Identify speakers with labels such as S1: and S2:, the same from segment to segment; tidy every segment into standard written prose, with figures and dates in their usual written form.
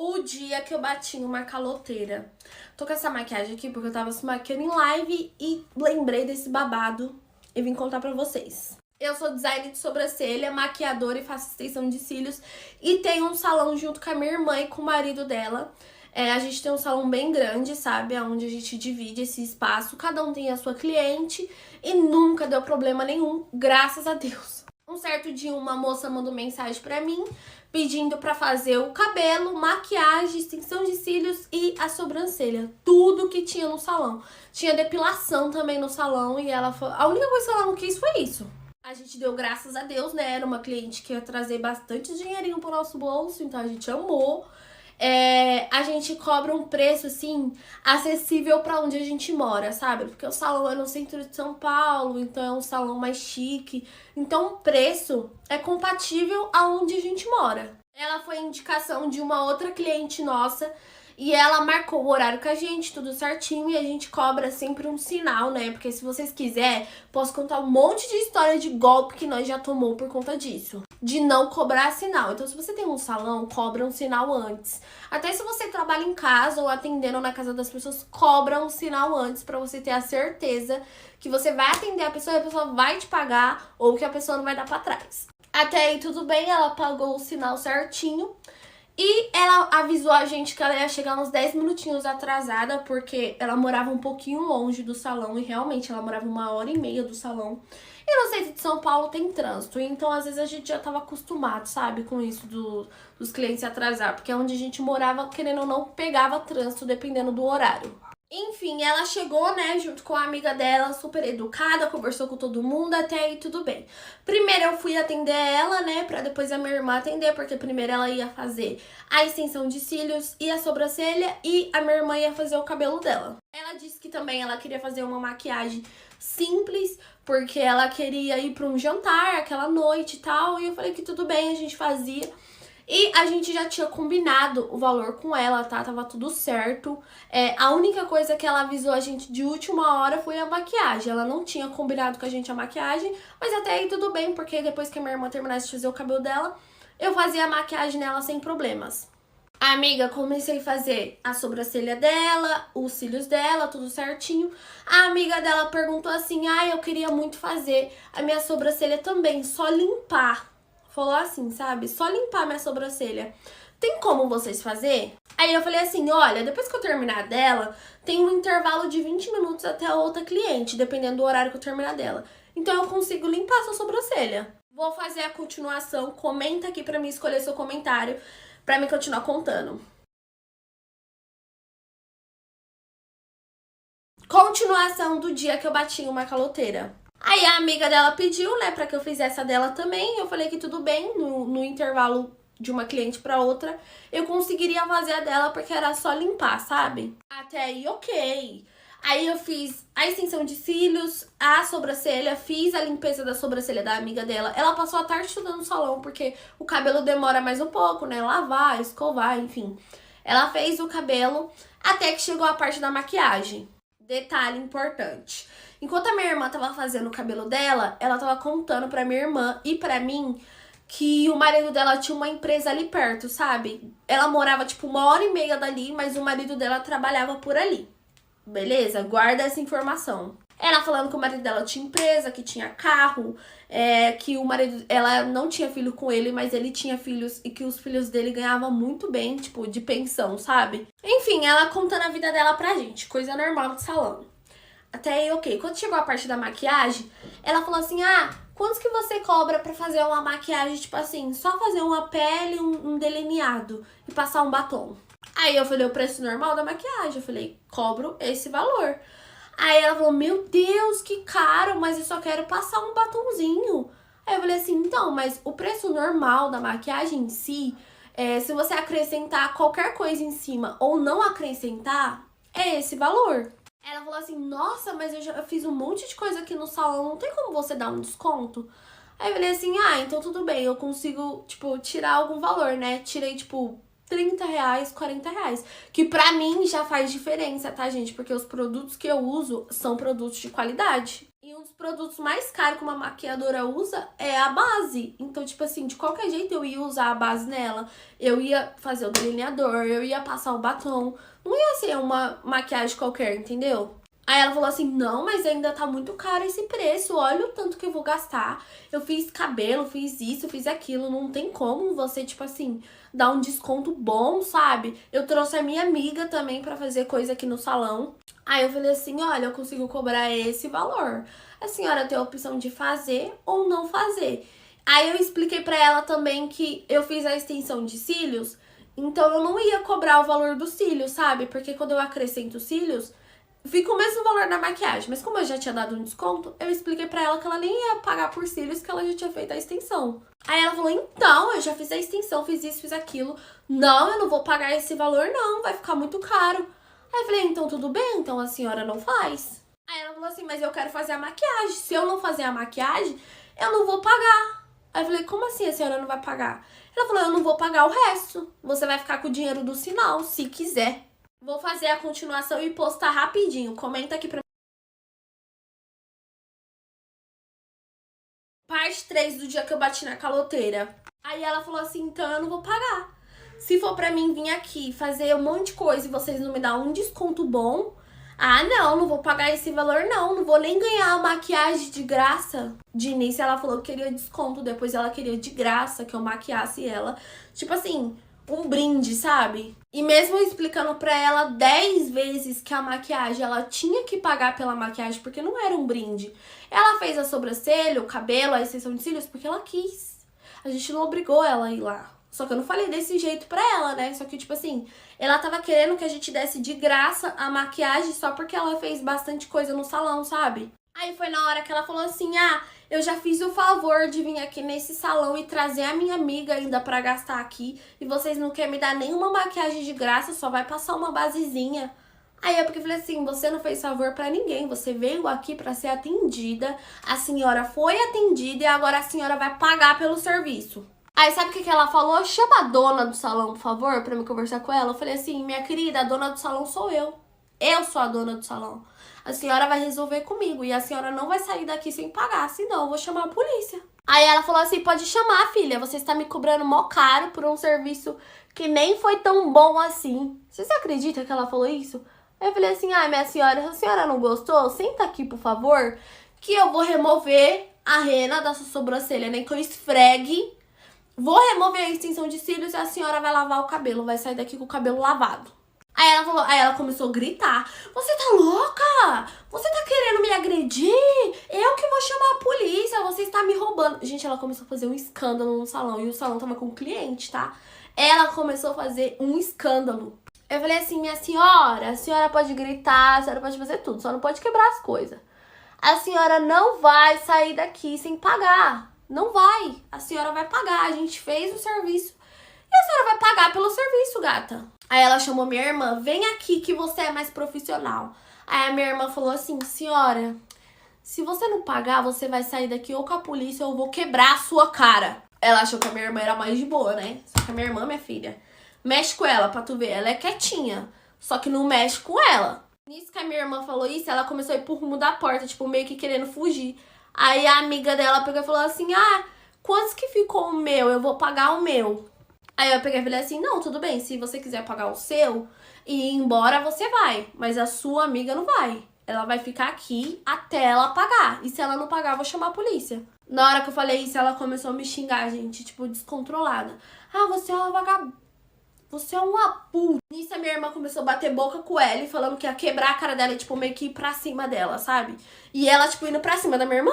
S1: O dia que eu bati uma caloteira. Tô com essa maquiagem aqui porque eu tava se maquiando em live e lembrei desse babado e vim contar pra vocês. Eu sou designer de sobrancelha, maquiadora e faço extensão de cílios e tenho um salão junto com a minha irmã e com o marido dela. A gente tem um salão bem grande, sabe? Onde a gente divide esse espaço, cada um tem a sua cliente e nunca deu problema nenhum, graças a Deus. Um certo dia uma moça mandou mensagem pra mim pedindo pra fazer o cabelo, maquiagem, extensão de cílios e a sobrancelha. Tudo que tinha no salão. Tinha depilação também no salão e ela falou... A única coisa que ela não quis foi isso. A gente deu graças a Deus, né? Era uma cliente que ia trazer bastante dinheirinho pro nosso bolso, então a gente amou. A gente cobra um preço, assim, acessível pra onde a gente mora, sabe? Porque o salão é no centro de São Paulo, então é um salão mais chique. Então o preço é compatível aonde a gente mora. Ela foi indicação de uma outra cliente nossa e ela marcou o horário com a gente, tudo certinho, e a gente cobra sempre um sinal, né? Porque se vocês quiserem, posso contar um monte de história de golpe que nós já tomou por conta disso. De não cobrar sinal. Então, se você tem um salão, cobra um sinal antes. Até se você trabalha em casa ou atendendo na casa das pessoas, cobra um sinal antes pra você ter a certeza que você vai atender a pessoa e a pessoa vai te pagar ou que a pessoa não vai dar pra trás. Até aí tudo bem, ela pagou o sinal certinho. E ela avisou a gente que ela ia chegar uns 10 minutinhos atrasada, porque ela morava um pouquinho longe do salão, e realmente ela morava 1h30 do salão. E no centro de São Paulo tem trânsito, então às vezes a gente já tava acostumado, sabe, com isso dos clientes se atrasar, porque onde a gente morava, querendo ou não, pegava trânsito dependendo do horário. Enfim, ela chegou, né, junto com a amiga dela, super educada, conversou com todo mundo, até aí tudo bem. Primeiro eu fui atender ela, né, pra depois a minha irmã atender, porque primeiro ela ia fazer a extensão de cílios e a sobrancelha, e a minha irmã ia fazer o cabelo dela. Ela disse que também ela queria fazer uma maquiagem simples, porque ela queria ir pra um jantar aquela noite e tal, e eu falei que tudo bem, a gente fazia. E a gente já tinha combinado o valor com ela, tá? Tava tudo certo. A única coisa que ela avisou a gente de última hora foi a maquiagem. Ela não tinha combinado com a gente a maquiagem, mas até aí tudo bem, porque depois que a minha irmã terminasse de fazer o cabelo dela, eu fazia a maquiagem nela sem problemas. A amiga, comecei a fazer a sobrancelha dela, os cílios dela, tudo certinho. A amiga dela perguntou assim, eu queria muito fazer a minha sobrancelha também, só limpar. Falou assim, sabe? Só limpar minha sobrancelha. Tem como vocês fazer? Aí eu falei assim, olha, depois que eu terminar dela, tem um intervalo de 20 minutos até a outra cliente, dependendo do horário que eu terminar dela. Então eu consigo limpar a sua sobrancelha. Vou fazer a continuação, comenta aqui pra mim escolher seu comentário, pra mim continuar contando. Continuação do dia que eu bati uma caloteira. Aí a amiga dela pediu, né, pra que eu fizesse a dela também. Eu falei que tudo bem, no intervalo de uma cliente pra outra, eu conseguiria fazer a dela porque era só limpar, sabe? Até aí, ok. Aí eu fiz a extensão de cílios, a sobrancelha, fiz a limpeza da sobrancelha da amiga dela. Ela passou a tarde estudando no salão, porque o cabelo demora mais um pouco, né? Lavar, escovar, enfim. Ela fez o cabelo até que chegou a parte da maquiagem. Detalhe importante. Enquanto a minha irmã tava fazendo o cabelo dela, ela tava contando pra minha irmã e pra mim que o marido dela tinha uma empresa ali perto, sabe? Ela morava tipo 1h30 dali, mas o marido dela trabalhava por ali. Beleza? Guarda essa informação. Ela falando que o marido dela tinha empresa, que tinha carro, que o marido... Ela não tinha filho com ele, mas ele tinha filhos e que os filhos dele ganhavam muito bem, tipo, de pensão, sabe? Enfim, ela contando a vida dela pra gente, coisa normal de salão. Até aí, ok. Quando chegou a parte da maquiagem, ela falou assim, quantos que você cobra pra fazer uma maquiagem, tipo assim, só fazer uma pele, um delineado e passar um batom? Aí eu falei o preço normal da maquiagem, eu falei, cobro esse valor. Aí ela falou, meu Deus, que caro, mas eu só quero passar um batonzinho. Aí eu falei assim, então, mas o preço normal da maquiagem em si, se você acrescentar qualquer coisa em cima ou não acrescentar, é esse valor. Ela falou assim, nossa, mas eu já fiz um monte de coisa aqui no salão, não tem como você dar um desconto? Aí eu falei assim, então tudo bem, eu consigo, tipo, tirar algum valor, né? Tirei, tipo, 30 reais, 40 reais. Que pra mim já faz diferença, tá, gente? Porque os produtos que eu uso são produtos de qualidade. E um dos produtos mais caros que uma maquiadora usa é a base. Então, tipo assim, de qualquer jeito eu ia usar a base nela. Eu ia fazer o delineador, eu ia passar o batom. Não ia ser uma maquiagem qualquer, entendeu? Aí ela falou assim, não, mas ainda tá muito caro esse preço, olha o tanto que eu vou gastar. Eu fiz cabelo, fiz isso, fiz aquilo, não tem como você, tipo assim, dar um desconto bom, sabe? Eu trouxe a minha amiga também pra fazer coisa aqui no salão. Aí eu falei assim, olha, eu consigo cobrar esse valor. A senhora tem a opção de fazer ou não fazer. Aí eu expliquei pra ela também que eu fiz a extensão de cílios, então eu não ia cobrar o valor dos cílios, sabe? Porque quando eu acrescento cílios, fica o mesmo valor da maquiagem, mas como eu já tinha dado um desconto, eu expliquei pra ela que ela nem ia pagar por cílios, que ela já tinha feito a extensão. Aí ela falou, então, eu já fiz a extensão, fiz isso, fiz aquilo. Não, eu não vou pagar esse valor não, vai ficar muito caro. Aí eu falei, então tudo bem, então a senhora não faz. Aí ela falou assim, mas eu quero fazer a maquiagem, se eu não fazer a maquiagem, eu não vou pagar. Aí eu falei, como assim a senhora não vai pagar? Ela falou, eu não vou pagar o resto, você vai ficar com o dinheiro do sinal, se quiser. Vou fazer a continuação e postar rapidinho. Comenta aqui pra mim. Parte 3 do dia que eu bati na caloteira. Aí ela falou assim, então eu não vou pagar. Se for pra mim vir aqui fazer um monte de coisa e vocês não me dão um desconto bom, ah, não vou pagar esse valor não vou nem ganhar a maquiagem de graça. De início ela falou que queria desconto, depois ela queria de graça que eu maquiasse ela. Tipo assim, um brinde, sabe? E mesmo explicando pra ela 10 vezes que a maquiagem, ela tinha que pagar pela maquiagem, porque não era um brinde. Ela fez a sobrancelha, o cabelo, a extensão de cílios, porque ela quis. A gente não obrigou ela a ir lá. Só que eu não falei desse jeito pra ela, né? Só que, tipo assim, ela tava querendo que a gente desse de graça a maquiagem só porque ela fez bastante coisa no salão, sabe? Aí foi na hora que ela falou assim, ah, eu já fiz o favor de vir aqui nesse salão e trazer a minha amiga ainda pra gastar aqui. E vocês não querem me dar nenhuma maquiagem de graça, só vai passar uma basezinha. Aí eu falei assim, você não fez favor pra ninguém, você veio aqui pra ser atendida, a senhora foi atendida e agora a senhora vai pagar pelo serviço. Aí sabe o que ela falou? Chama a dona do salão, por favor, pra me conversar com ela. Eu falei assim, minha querida, a dona do salão sou eu. Eu sou a dona do salão. A senhora vai resolver comigo e a senhora não vai sair daqui sem pagar, senão eu vou chamar a polícia. Aí ela falou assim, pode chamar, filha, você está me cobrando mó caro por um serviço que nem foi tão bom assim. Você acredita que ela falou isso? Aí eu falei assim, ah, minha senhora, se a senhora não gostou, senta aqui, por favor, que eu vou remover a rena da sua sobrancelha, nem que eu esfregue. Vou remover a extensão de cílios e a senhora vai lavar o cabelo, vai sair daqui com o cabelo lavado. Aí ela começou a gritar, você tá louca? Você tá querendo me agredir? Eu que vou chamar a polícia, você está me roubando. Gente, ela começou a fazer um escândalo no salão e o salão tava com cliente, tá? Ela começou a fazer um escândalo. Eu falei assim, minha senhora, a senhora pode gritar, a senhora pode fazer tudo, só não pode quebrar as coisas. A senhora não vai sair daqui sem pagar. Não vai. A senhora vai pagar. A gente fez o serviço e a senhora vai pagar pelo serviço, gata. Aí ela chamou minha irmã. Vem aqui que você é mais profissional. Aí a minha irmã falou assim, senhora, se você não pagar, você vai sair daqui ou com a polícia ou eu vou quebrar a sua cara. Ela achou que a minha irmã era mais de boa, né? Só que a minha irmã, minha filha, mexe com ela pra tu ver. Ela é quietinha, só que não mexe com ela. Nisso que a minha irmã falou isso, ela começou a ir pro rumo da porta, tipo, meio que querendo fugir. Aí a amiga dela pegou e falou assim, ah, quantos que ficou o meu? Eu vou pagar o meu. Aí eu peguei e falei assim, não, tudo bem, se você quiser pagar o seu e ir embora, você vai. Mas a sua amiga não vai. Ela vai ficar aqui até ela pagar. E se ela não pagar, eu vou chamar a polícia. Na hora que eu falei isso, ela começou a me xingar, gente, tipo, descontrolada. Ah, você é uma vagabunda. Você é uma puta. Nisso a minha irmã começou a bater boca com ela, falando que ia quebrar a cara dela e, tipo, meio que ir pra cima dela, sabe? E ela, tipo, indo pra cima da minha irmã.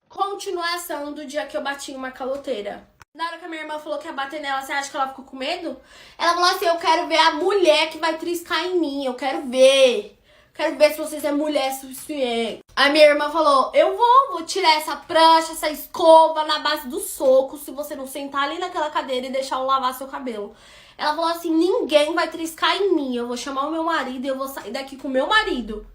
S1: Continuação do dia que eu bati em uma caloteira. Na hora que a minha irmã falou que ia bater nela, você acha que ela ficou com medo? Ela falou assim, eu quero ver a mulher que vai triscar em mim, eu quero ver. Quero ver se vocês é mulher suficiente. A minha irmã falou, eu vou tirar essa prancha, essa escova na base do soco, se você não sentar ali naquela cadeira e deixar eu lavar seu cabelo. Ela falou assim, ninguém vai triscar em mim, eu vou chamar o meu marido e eu vou sair daqui com o meu marido.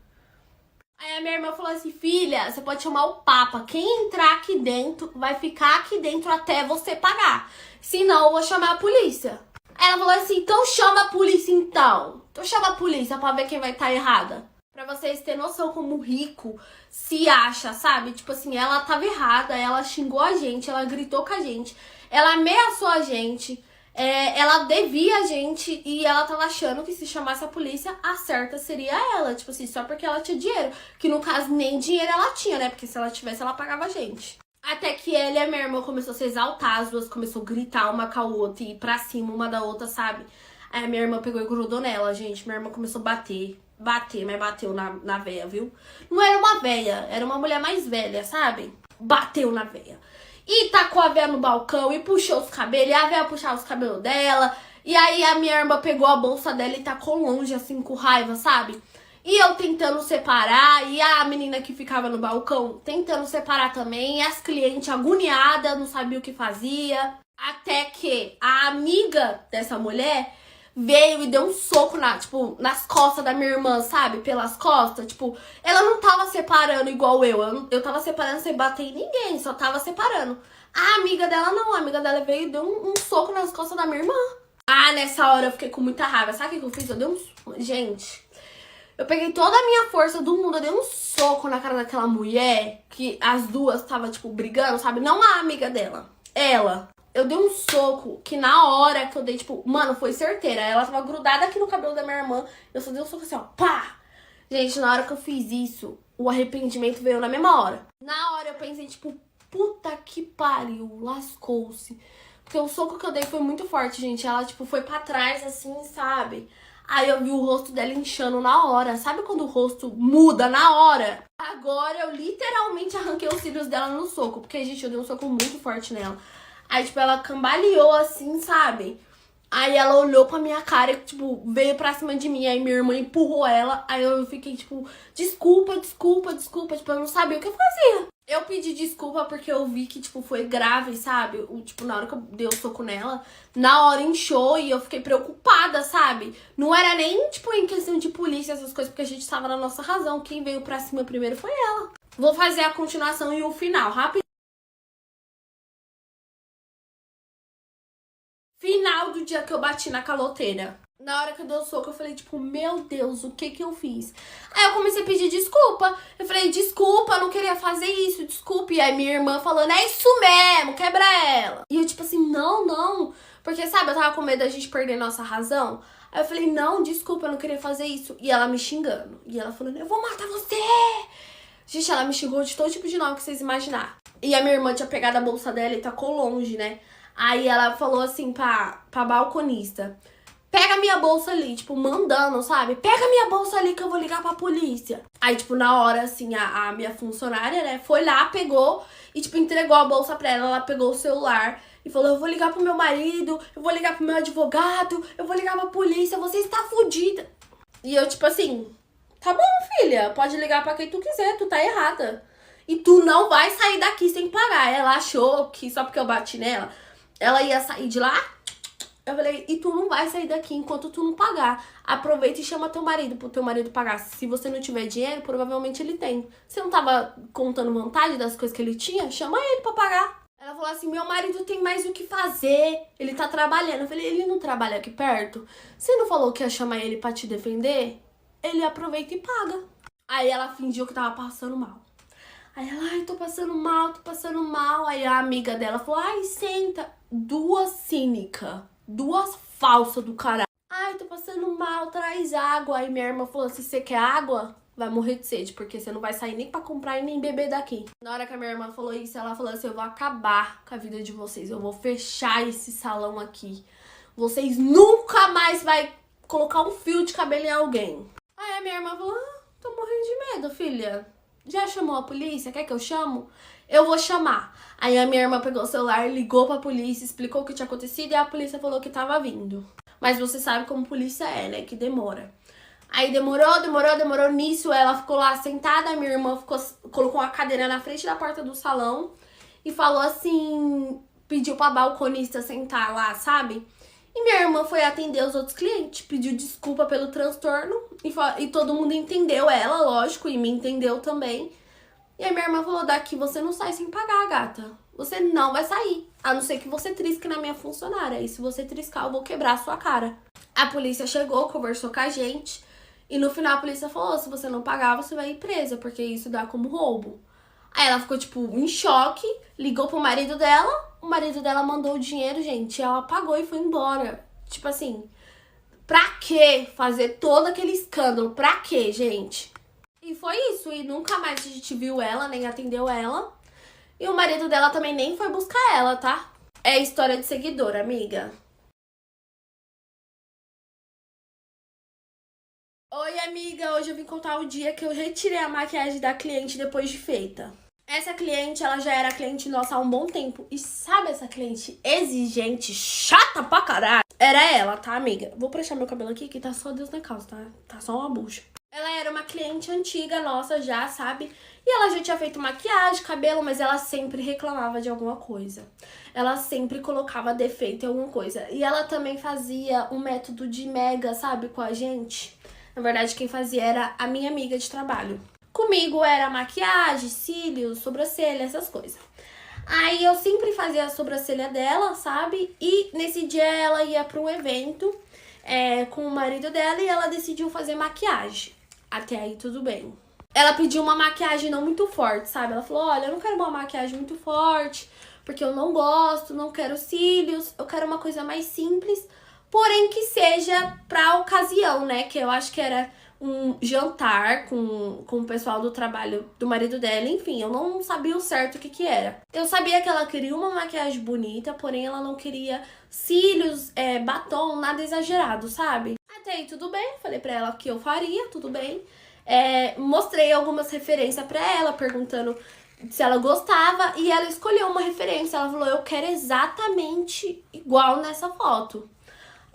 S1: Aí a minha irmã falou assim, filha, você pode chamar o Papa. Quem entrar aqui dentro vai ficar aqui dentro até você pagar. Senão eu vou chamar a polícia. Aí ela falou assim, então chama a polícia então. Então chama a polícia pra ver quem vai estar errada. Pra vocês terem noção como o rico se acha, sabe? Tipo assim, ela tava errada, ela xingou a gente, ela gritou com a gente, ela ameaçou a gente. Ela devia a gente e ela tava achando que se chamasse a polícia, a certa seria ela. Tipo assim, só porque ela tinha dinheiro. Que no caso, nem dinheiro ela tinha, né? Porque se ela tivesse, ela pagava a gente. Até que ela e a minha irmã começou a se exaltar, as duas começou a gritar uma com a outra e ir pra cima uma da outra, sabe? Aí a minha irmã pegou e grudou nela, gente. Minha irmã começou a bater, mas bateu na véia, viu? Não era uma véia, era uma mulher mais velha, sabe? Bateu na véia. E tacou a véia no balcão e puxou os cabelos. E a véia puxava os cabelos dela. E aí a minha irmã pegou a bolsa dela e tacou longe, assim, com raiva, sabe? E eu tentando separar. E a menina que ficava no balcão tentando separar também. E as clientes agoniadas, não sabia o que fazia. Até que a amiga dessa mulher veio e deu um soco nas costas da minha irmã, sabe? Pelas costas. Tipo, ela não tava separando igual eu. Eu tava separando sem bater em ninguém, só tava separando. A amiga dela não. A amiga dela veio e deu um soco nas costas da minha irmã. Ah, nessa hora eu fiquei com muita raiva. Sabe o que eu fiz? Eu dei um... Gente, eu peguei toda a minha força do mundo. Eu dei um soco na cara daquela mulher. Que as duas tava, tipo, brigando, sabe? Não a amiga dela. Ela. Eu dei um soco que na hora que eu dei, tipo, mano, foi certeira. Ela tava grudada aqui no cabelo da minha irmã. Eu só dei um soco assim, ó, pá! Gente, na hora que eu fiz isso, o arrependimento veio na mesma hora. Na hora eu pensei, tipo, puta que pariu, lascou-se. Porque o soco que eu dei foi muito forte, gente. Ela, tipo, foi pra trás, assim, sabe? Aí eu vi o rosto dela inchando na hora. Sabe quando o rosto muda na hora? Agora eu literalmente arranquei os cílios dela no soco. Porque, gente, eu dei um soco muito forte nela. Aí, tipo, ela cambaleou assim, sabe? Aí ela olhou pra minha cara e, tipo, veio pra cima de mim. Aí minha irmã empurrou ela. Aí eu fiquei, tipo, desculpa. Tipo, eu não sabia o que eu fazia. Eu pedi desculpa porque eu vi que, tipo, foi grave, sabe? Tipo, na hora que eu dei o soco nela, na hora inchou e eu fiquei preocupada, sabe? Não era nem, tipo, em questão de polícia, essas coisas, porque a gente tava na nossa razão. Quem veio pra cima primeiro foi ela. Vou fazer a continuação e o final, rápido. Final do dia que eu bati na caloteira. Na hora que eu dei o soco, eu falei, tipo, meu Deus, o que que eu fiz? Aí eu comecei a pedir desculpa. Eu falei, desculpa, eu não queria fazer isso, desculpa. E aí minha irmã falando, é isso mesmo, quebra ela. E eu, tipo assim, não. Porque, sabe, eu tava com medo da gente perder nossa razão. Aí eu falei, não, desculpa, eu não queria fazer isso. E ela me xingando. E ela falando, eu vou matar você. Gente, ela me xingou de todo tipo de nome que vocês imaginar. E a minha irmã tinha pegado a bolsa dela e tacou longe, né? Aí ela falou assim pra balconista, pega minha bolsa ali, tipo, mandando, sabe? Pega minha bolsa ali que eu vou ligar pra polícia. Aí, tipo, na hora, assim, a minha funcionária, né, foi lá, pegou e, tipo, entregou a bolsa pra ela. Ela pegou o celular e falou, eu vou ligar pro meu marido, eu vou ligar pro meu advogado, eu vou ligar pra polícia, você está fodida. E eu, tipo assim, tá bom, filha, pode ligar pra quem tu quiser, tu tá errada. E tu não vai sair daqui sem pagar. Ela achou que só porque eu bati nela, ela ia sair de lá. Eu falei, e tu não vai sair daqui enquanto tu não pagar. Aproveita e chama teu marido pro teu marido pagar. Se você não tiver dinheiro, provavelmente ele tem. Você não tava contando vantagem das coisas que ele tinha? Chama ele pra pagar. Ela falou assim, meu marido tem mais o que fazer. Ele tá trabalhando. Eu falei, ele não trabalha aqui perto? Você não falou que ia chamar ele pra te defender? Ele aproveita e paga. Aí ela fingiu que tava passando mal. Aí ela, ai, tô passando mal. Aí a amiga dela falou, ai, senta. Duas cínicas, duas falsas do caralho. Ai, tô passando mal, traz água. Aí minha irmã falou, se você quer água, vai morrer de sede, porque você não vai sair nem pra comprar e nem beber daqui. Na hora que a minha irmã falou isso, ela falou assim, eu vou acabar com a vida de vocês. Eu vou fechar esse salão aqui. Vocês nunca mais vai colocar um fio de cabelo em alguém. Aí a minha irmã falou, tô morrendo de medo, filha. Já chamou a polícia? Quer que eu chamo? Eu vou chamar. Aí a minha irmã pegou o celular, ligou pra polícia, explicou o que tinha acontecido e a polícia falou que tava vindo. Mas você sabe como polícia é, né? Que demora. Aí demorou. Nisso ela ficou lá sentada, a minha irmã colocou uma cadeira na frente da porta do salão e falou assim, pediu pra balconista sentar lá, sabe? E minha irmã foi atender os outros clientes, pediu desculpa pelo transtorno e todo mundo entendeu ela, lógico, e me entendeu também. E aí minha irmã falou, daqui você não sai sem pagar, gata. Você não vai sair, a não ser que você trisque na minha funcionária. E se você triscar, eu vou quebrar a sua cara. A polícia chegou, conversou com a gente. E no final a polícia falou, se você não pagar, você vai ir presa, porque isso dá como roubo. Aí ela ficou, tipo, em choque, ligou pro marido dela. O marido dela mandou o dinheiro, gente, e ela pagou e foi embora. Tipo assim, pra que fazer todo aquele escândalo? Pra que, gente? E foi isso, e nunca mais a gente viu ela, nem atendeu ela. E o marido dela também nem foi buscar ela, tá? É história de seguidora, amiga. Oi, amiga, hoje eu vim contar o dia que eu retirei a maquiagem da cliente depois de feita. Essa cliente, ela já era cliente nossa há um bom tempo. E sabe essa cliente exigente, chata pra caralho? Era ela, tá, amiga? Vou puxar meu cabelo aqui, que tá só Deus na causa, tá? Tá só uma bucha. Ela era uma cliente antiga nossa já, sabe? E ela já tinha feito maquiagem, cabelo, mas ela sempre reclamava de alguma coisa. Ela sempre colocava defeito em alguma coisa. E ela também fazia um método de mega, sabe, com a gente. Na verdade, quem fazia era a minha amiga de trabalho. Comigo era maquiagem, cílios, sobrancelha, essas coisas. Aí eu sempre fazia a sobrancelha dela, sabe? E nesse dia ela ia para um evento com o marido dela e ela decidiu fazer maquiagem. Até aí tudo bem. Ela pediu uma maquiagem não muito forte, sabe? Ela falou, olha, eu não quero uma maquiagem muito forte, porque eu não gosto, não quero cílios, eu quero uma coisa mais simples, porém que seja pra ocasião, né? Que eu acho que era um jantar com o pessoal do trabalho do marido dela, enfim, eu não sabia o certo o que era. Eu sabia que ela queria uma maquiagem bonita, porém ela não queria cílios, batom, nada exagerado, sabe? Até aí tudo bem, falei pra ela que eu faria, tudo bem. Mostrei algumas referências pra ela, perguntando se ela gostava, e ela escolheu uma referência, ela falou, eu quero exatamente igual nessa foto.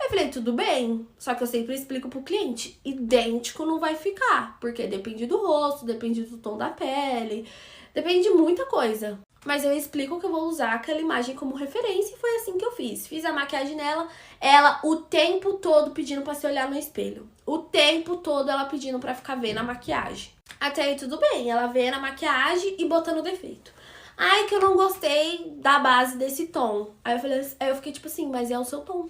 S1: Eu falei, tudo bem, só que eu sempre explico pro cliente, idêntico não vai ficar, porque depende do rosto, depende do tom da pele, depende de muita coisa. Mas eu explico que eu vou usar aquela imagem como referência e foi assim que eu fiz. Fiz a maquiagem nela, ela o tempo todo pedindo pra se olhar no espelho. O tempo todo ela pedindo pra ficar vendo a maquiagem. Até aí tudo bem, ela vendo a maquiagem e botando defeito. Ai, que eu não gostei da base desse tom. Aí eu fiquei tipo assim, mas é o seu tom.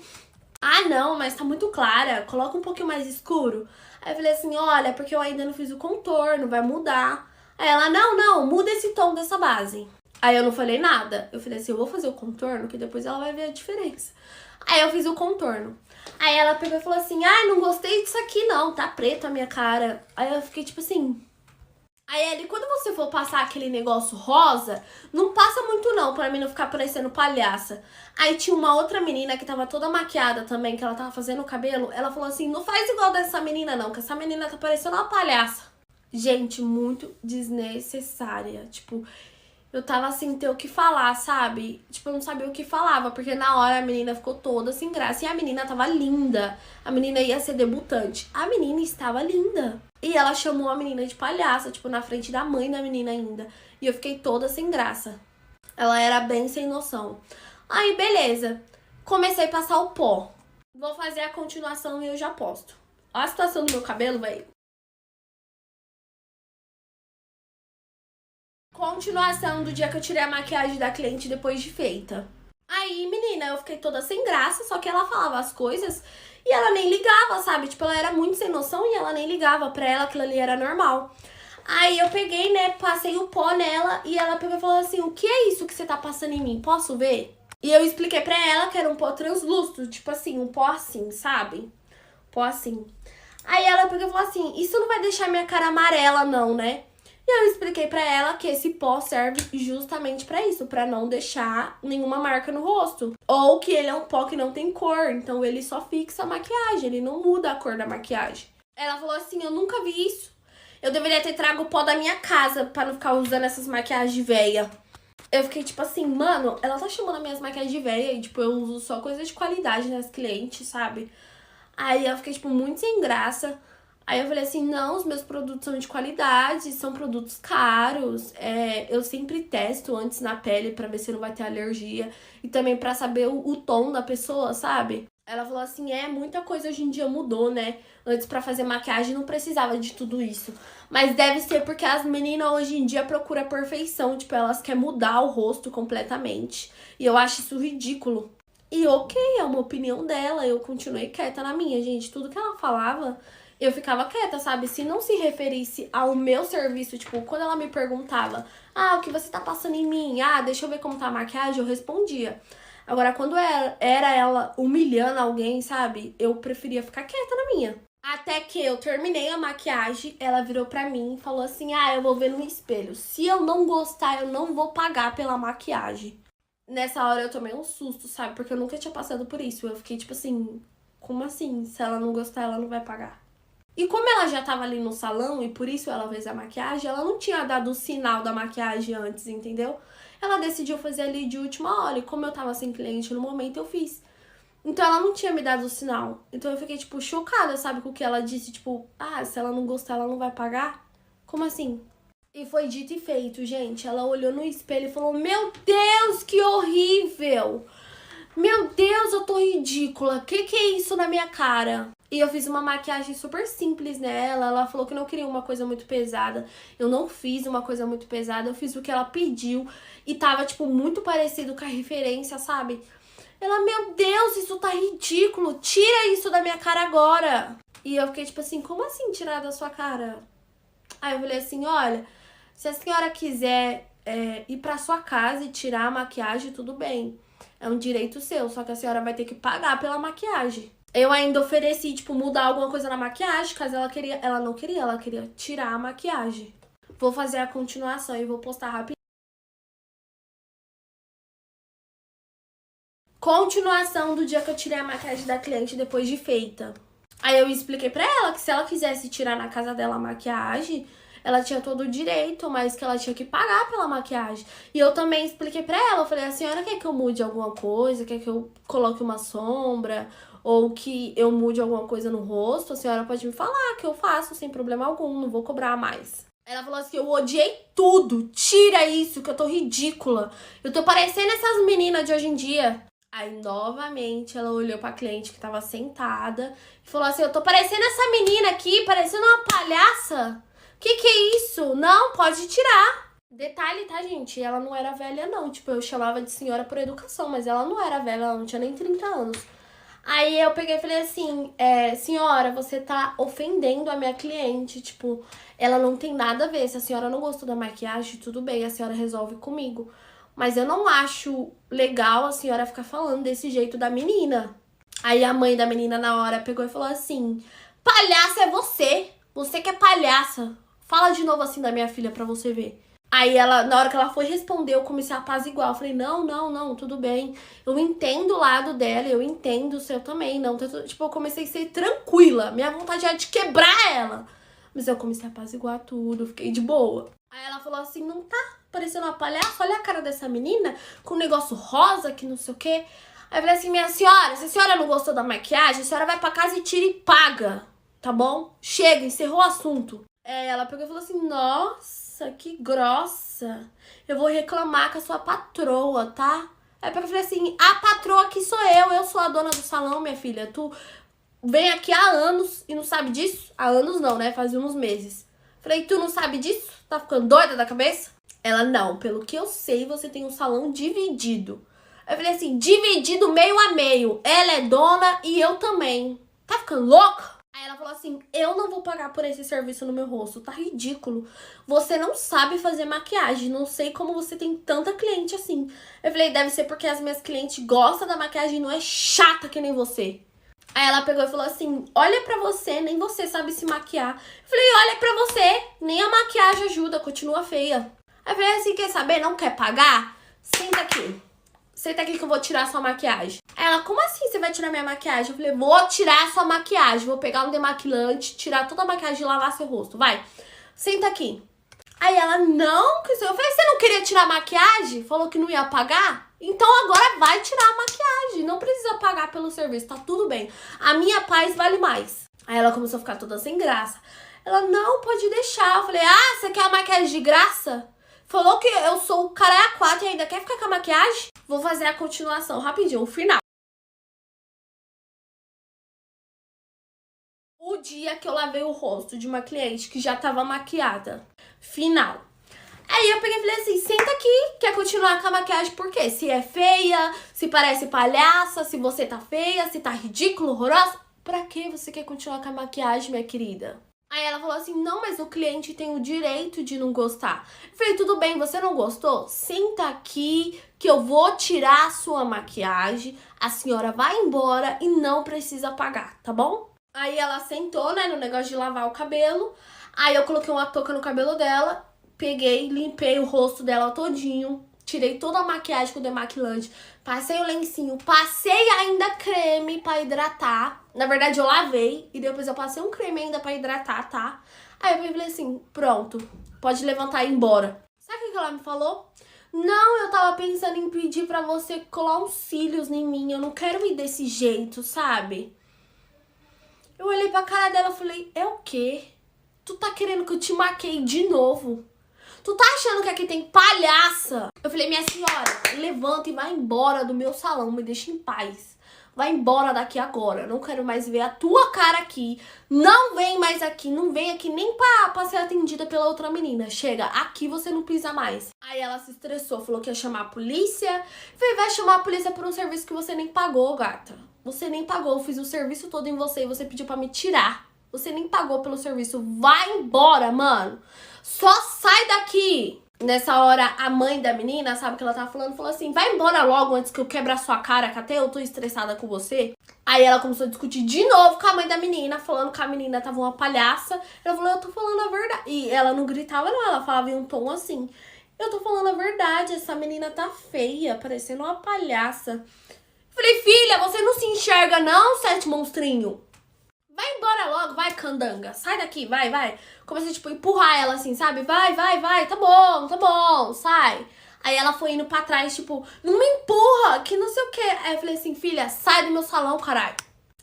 S1: Ah, não, mas tá muito clara, coloca um pouquinho mais escuro. Aí eu falei assim, olha, porque eu ainda não fiz o contorno, vai mudar. Aí ela, não, muda esse tom dessa base. Aí eu não falei nada. Eu falei assim, eu vou fazer o contorno, que depois ela vai ver a diferença. Aí eu fiz o contorno. Aí ela pegou e falou assim, ai, não gostei disso aqui não, tá preto a minha cara. Aí eu fiquei tipo assim... Aí ele, quando você for passar aquele negócio rosa, não passa muito não, pra mim não ficar parecendo palhaça. Aí tinha uma outra menina que tava toda maquiada também, que ela tava fazendo o cabelo. Ela falou assim, não faz igual dessa menina não, que essa menina tá parecendo uma palhaça. Gente, muito desnecessária. Tipo, eu tava sem ter o que falar, sabe? Tipo, eu não sabia o que falava, porque na hora a menina ficou toda sem graça. E a menina tava linda. A menina ia ser debutante. A menina estava linda. E ela chamou a menina de palhaça, tipo, na frente da mãe da menina ainda. E eu fiquei toda sem graça. Ela era bem sem noção. Aí, beleza. Comecei a passar o pó. Vou fazer a continuação e eu já posto. Olha a situação do meu cabelo, velho. Continuação do dia que eu tirei a maquiagem da cliente depois de feita. Aí, menina, eu fiquei toda sem graça, só que ela falava as coisas e ela nem ligava, sabe? Tipo, ela era muito sem noção e ela nem ligava. Pra ela aquilo ali era normal. Aí eu peguei, né, passei o pó nela e ela pegou e falou assim, o que é isso que você tá passando em mim? Posso ver? E eu expliquei pra ela que era um pó translúcido, tipo assim, um pó assim, sabe? Pó assim. Aí ela pegou e falou assim, isso não vai deixar minha cara amarela não, né? E eu expliquei pra ela que esse pó serve justamente pra isso, pra não deixar nenhuma marca no rosto. Ou que ele é um pó que não tem cor, então ele só fixa a maquiagem, ele não muda a cor da maquiagem. Ela falou assim, eu nunca vi isso. Eu deveria ter trago o pó da minha casa pra não ficar usando essas maquiagens de véia. Eu fiquei tipo assim, mano, ela tá chamando as minhas maquiagens de véia e tipo, eu uso só coisa de qualidade nas clientes, sabe? Aí eu fiquei tipo muito sem graça. Aí eu falei assim, não, os meus produtos são de qualidade, são produtos caros. Eu sempre testo antes na pele pra ver se não vai ter alergia. E também pra saber o tom da pessoa, sabe? Ela falou assim, muita coisa hoje em dia mudou, né? Antes pra fazer maquiagem não precisava de tudo isso. Mas deve ser porque as meninas hoje em dia procuram a perfeição. Tipo, elas querem mudar o rosto completamente. E eu acho isso ridículo. E ok, é uma opinião dela. Eu continuei quieta na minha, gente. Tudo que ela falava, eu ficava quieta, sabe? Se não se referisse ao meu serviço, tipo, quando ela me perguntava, o que você tá passando em mim? Deixa eu ver como tá a maquiagem, eu respondia. Agora, quando era ela humilhando alguém, sabe? Eu preferia ficar quieta na minha. Até que eu terminei a maquiagem, ela virou pra mim e falou assim, eu vou ver no espelho. Se eu não gostar, eu não vou pagar pela maquiagem. Nessa hora eu tomei um susto, sabe? Porque eu nunca tinha passado por isso. Eu fiquei tipo assim, como assim? Se ela não gostar, ela não vai pagar. E como ela já tava ali no salão e por isso ela fez a maquiagem, ela não tinha dado o sinal da maquiagem antes, entendeu? Ela decidiu fazer ali de última hora e como eu tava sem cliente no momento, eu fiz. Então ela não tinha me dado o sinal. Então eu fiquei, tipo, chocada, sabe? Com o que ela disse, tipo, se ela não gostar, ela não vai pagar? Como assim? E foi dito e feito, gente. Ela olhou no espelho e falou, meu Deus, que horrível! Meu Deus, eu tô ridícula. Que é isso na minha cara? E eu fiz uma maquiagem super simples nela. Ela falou que não queria uma coisa muito pesada. Eu não fiz uma coisa muito pesada. Eu fiz o que ela pediu. E tava, tipo, muito parecido com a referência, sabe? Ela, meu Deus, isso tá ridículo. Tira isso da minha cara agora. E eu fiquei, tipo assim, como assim tirar da sua cara? Aí eu falei assim, olha, se a senhora quiser ir pra sua casa e tirar a maquiagem, tudo bem. É um direito seu, só que a senhora vai ter que pagar pela maquiagem. Eu ainda ofereci, tipo, mudar alguma coisa na maquiagem, caso ela queria. Ela não queria, ela queria tirar a maquiagem. Vou fazer a continuação e vou postar rapidinho. Continuação do dia que eu tirei a maquiagem da cliente depois de feita. Aí eu expliquei pra ela que se ela quisesse tirar na casa dela a maquiagem, ela tinha todo o direito, mas que ela tinha que pagar pela maquiagem. E eu também expliquei pra ela, eu falei, a senhora quer que eu mude alguma coisa? Quer que eu coloque uma sombra? Ou que eu mude alguma coisa no rosto? A senhora pode me falar que eu faço sem problema algum, não vou cobrar mais. Ela falou assim, eu odiei tudo, tira isso que eu tô ridícula. Eu tô parecendo essas meninas de hoje em dia. Aí, novamente, ela olhou pra cliente que tava sentada e falou assim, eu tô parecendo essa menina aqui, parecendo uma palhaça. Que é isso? Não, pode tirar. Detalhe, tá, gente? Ela não era velha, não. Tipo, eu chamava de senhora por educação, mas ela não era velha, ela não tinha nem 30 anos. Aí eu peguei e falei assim, senhora, você tá ofendendo a minha cliente, tipo, ela não tem nada a ver. Se a senhora não gostou da maquiagem, tudo bem, a senhora resolve comigo. Mas eu não acho legal a senhora ficar falando desse jeito da menina. Aí a mãe da menina na hora pegou e falou assim, palhaça é você, você que é palhaça. Fala de novo assim da minha filha pra você ver. Aí ela, na hora que ela foi responder, eu comecei a apaziguar. Eu falei, não, tudo bem. Eu entendo o lado dela, eu entendo o seu também. Não, tipo, eu comecei a ser tranquila. Minha vontade era de quebrar ela. Mas eu comecei a apaziguar tudo, fiquei de boa. Aí ela falou assim, não tá parecendo uma palhaça? Olha a cara dessa menina com um negócio rosa que não sei o quê. Aí eu falei assim, minha senhora, se a senhora não gostou da maquiagem, a senhora vai pra casa e tira e paga, tá bom? Chega, encerrou o assunto. Ela pegou e falou assim, nossa, que grossa. Eu vou reclamar com a sua patroa, tá? Aí eu falei assim, a patroa aqui sou eu sou a dona do salão, minha filha. Tu vem aqui há anos e não sabe disso? Há anos não, né? Fazia uns meses. Falei, tu não sabe disso? Tá ficando doida da cabeça? Ela, não, pelo que eu sei, você tem um salão dividido. Eu falei assim, dividido meio a meio. Ela é dona e eu também. Tá ficando louca? Aí ela falou assim, eu não vou pagar por esse serviço no meu rosto, tá ridículo. Você não sabe fazer maquiagem, não sei como você tem tanta cliente assim. Eu falei, deve ser porque as minhas clientes gostam da maquiagem e não é chata que nem você. Aí ela pegou e falou assim, olha pra você, nem você sabe se maquiar. Eu falei, olha pra você, nem a maquiagem ajuda, continua feia. Aí eu falei assim, quer saber, não quer pagar? Senta aqui. Senta aqui que eu vou tirar sua maquiagem. Ela, como assim você vai tirar minha maquiagem? Eu falei, vou tirar sua maquiagem. Vou pegar um demaquilante, tirar toda a maquiagem e lavar seu rosto. Vai, senta aqui. Aí ela, não, que eu falei, você não queria tirar a maquiagem? Falou que não ia pagar? Então agora vai tirar a maquiagem. Não precisa pagar pelo serviço, tá tudo bem. A minha paz vale mais. Aí ela começou a ficar toda sem graça. Ela, não, pode deixar. Eu falei, ah, você quer a maquiagem de graça? Falou que eu sou o cara a 4 e ainda quer ficar com a maquiagem? Vou fazer a continuação rapidinho, o final. O dia que eu lavei o rosto de uma cliente que já tava maquiada. Final. Aí eu peguei e falei assim, senta aqui, quer continuar com a maquiagem por quê? Se é feia, se parece palhaça, se você tá feia, se tá ridículo, horrorosa. Pra que você quer continuar com a maquiagem, minha querida? Aí ela falou assim, não, mas o cliente tem o direito de não gostar. Eu falei, tudo bem, você não gostou? Senta aqui que eu vou tirar a sua maquiagem, a senhora vai embora e não precisa pagar, tá bom? Aí ela sentou, né, no negócio de lavar o cabelo. Aí eu coloquei uma touca no cabelo dela, peguei, limpei o rosto dela todinho, tirei toda a maquiagem com o demaquilante, passei o lencinho, passei ainda creme pra hidratar. Na verdade, eu lavei e depois eu passei um creme ainda pra hidratar, tá? Aí eu falei assim, pronto, pode levantar e ir embora. Sabe o que ela me falou? Não, eu tava pensando em pedir pra você colar uns cílios em mim, eu não quero ir desse jeito, sabe? Eu olhei pra cara dela e falei, é o quê? Tu tá querendo que eu te maqueie de novo? Tu tá achando que aqui tem palhaça? Eu falei, minha senhora, levanta e vai embora do meu salão, me deixa em paz. Vai embora daqui agora, não quero mais ver a tua cara aqui. Não vem mais aqui, não vem aqui nem pra ser atendida pela outra menina. Chega, aqui você não pisa mais. Aí ela se estressou, falou que ia chamar a polícia. Eu falei, vai chamar a polícia por um serviço que você nem pagou, gata. Você nem pagou, eu fiz o serviço todo em você e você pediu pra me tirar. Você nem pagou pelo serviço. Vai embora, mano. Só sai daqui. Nessa hora, a mãe da menina, sabe o que ela tava falando? Falou assim, vai embora logo antes que eu quebre a sua cara, que até eu tô estressada com você. Aí ela começou a discutir de novo com a mãe da menina, falando que a menina tava uma palhaça. Ela falou, eu tô falando a verdade. E ela não gritava não, ela falava em um tom assim. Eu tô falando a verdade, essa menina tá feia, parecendo uma palhaça. Falei, filha, você não se enxerga não, sete monstrinho? Vai embora logo, vai, candanga. Sai daqui, vai, vai. Comecei, tipo, a empurrar ela assim, sabe? Vai, vai, vai, tá bom, sai. Aí ela foi indo pra trás, tipo, não me empurra, que não sei o quê. Aí eu falei assim, filha, sai do meu salão, caralho.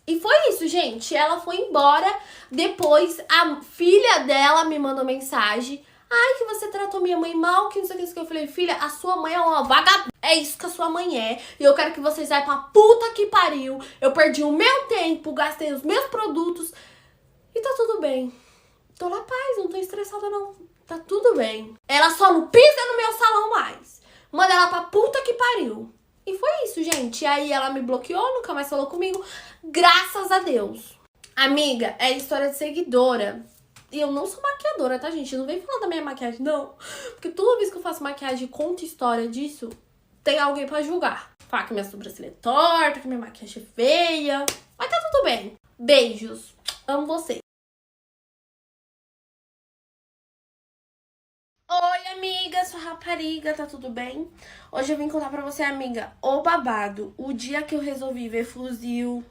S1: E foi isso, gente. Ela foi embora. Depois, a filha dela me mandou mensagem. Ai, que você tratou minha mãe mal, que não sei o que, isso que eu falei, filha, a sua mãe é uma vagabunda. É isso que a sua mãe é. E eu quero que vocês vão pra puta que pariu. Eu perdi o meu tempo, gastei os meus produtos. E tá tudo bem. Tô na paz, não tô estressada não. Tá tudo bem. Ela só não pisa no meu salão mais. Manda ela pra puta que pariu. E foi isso, gente. E aí ela me bloqueou, nunca mais falou comigo. Graças a Deus. Amiga, é história de seguidora. E eu não sou maquiadora, tá, gente? Não vem falar da minha maquiagem, não. Porque toda vez que eu faço maquiagem e conto história disso, tem alguém pra julgar. Fala que minha sobrancelha é torta, que minha maquiagem é feia. Mas tá tudo bem. Beijos. Amo você. Oi, amiga, sou rapariga, tá tudo bem? Hoje eu vim contar pra você, amiga, o babado. O dia que eu resolvi ver fuzil,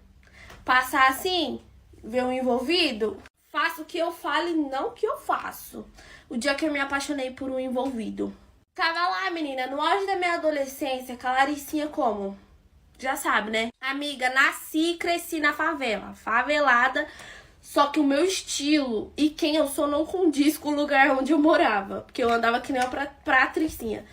S1: passar assim, ver um envolvido. Faço o que eu falo e não o que eu faço. O dia que eu me apaixonei por um envolvido. Tava lá, menina, no auge da minha adolescência, com a Laricinha como? Já sabe, né? Amiga, nasci e cresci na favela. Favelada. Só que o meu estilo e quem eu sou não condiz com o lugar onde eu morava. Porque eu andava que nem uma patricinha.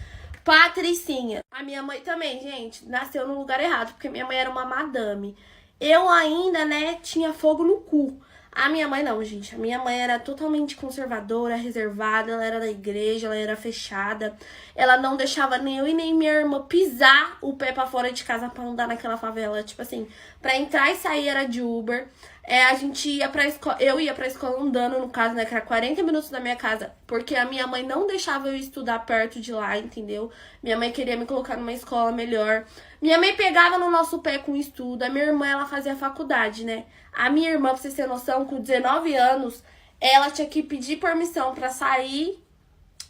S1: Patricinha. A minha mãe também, gente, nasceu no lugar errado. Porque minha mãe era uma madame. Eu ainda, né, tinha fogo no cu. A minha mãe não, gente. A minha mãe era totalmente conservadora, reservada. Ela era da igreja, ela era fechada. Ela não deixava nem eu e nem minha irmã pisar o pé pra fora de casa pra andar naquela favela. Tipo assim, pra entrar e sair era de Uber. A gente ia pra escola, eu ia pra escola andando, no caso, né, que era 40 minutos da minha casa, porque a minha mãe não deixava eu estudar perto de lá, entendeu? Minha mãe queria me colocar numa escola melhor. Minha mãe pegava no nosso pé com estudo, a minha irmã, ela fazia faculdade, né? A minha irmã, pra vocês terem noção, com 19 anos, ela tinha que pedir permissão pra sair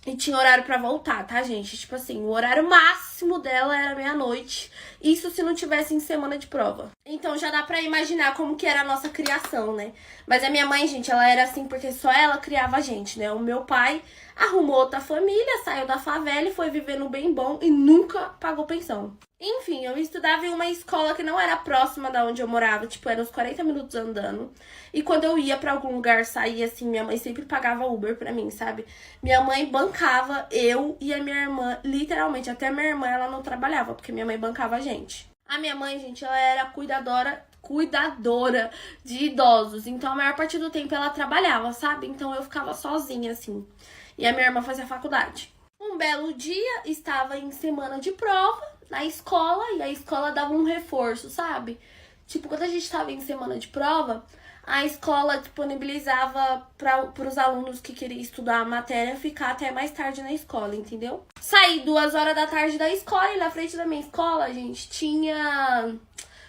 S1: e tinha horário pra voltar, tá, gente? Tipo assim, o horário máximo dela era meia-noite. Isso se não tivesse em semana de prova. Então já dá pra imaginar como que era a nossa criação, né? Mas a minha mãe, gente, ela era assim porque só ela criava a gente, né? O meu pai arrumou outra família, saiu da favela e foi viver no bem bom e nunca pagou pensão. Enfim, eu estudava em uma escola que não era próxima da onde eu morava, tipo, era uns 40 minutos andando. E quando eu ia pra algum lugar sair, assim, minha mãe sempre pagava Uber pra mim, sabe? Minha mãe bancava eu e a minha irmã, literalmente, até a minha irmã ela não trabalhava, porque minha mãe bancava a gente. A minha mãe, gente, ela era cuidadora de idosos. Então, a maior parte do tempo ela trabalhava, sabe? Então, eu ficava sozinha, assim. E a minha irmã fazia faculdade. Um belo dia, estava em semana de prova na escola e a escola dava um reforço, sabe? Tipo, quando a gente estava em semana de prova, a escola disponibilizava para os alunos que queriam estudar a matéria ficar até mais tarde na escola, entendeu? Saí 2 horas da tarde da escola e na frente da minha escola, gente, tinha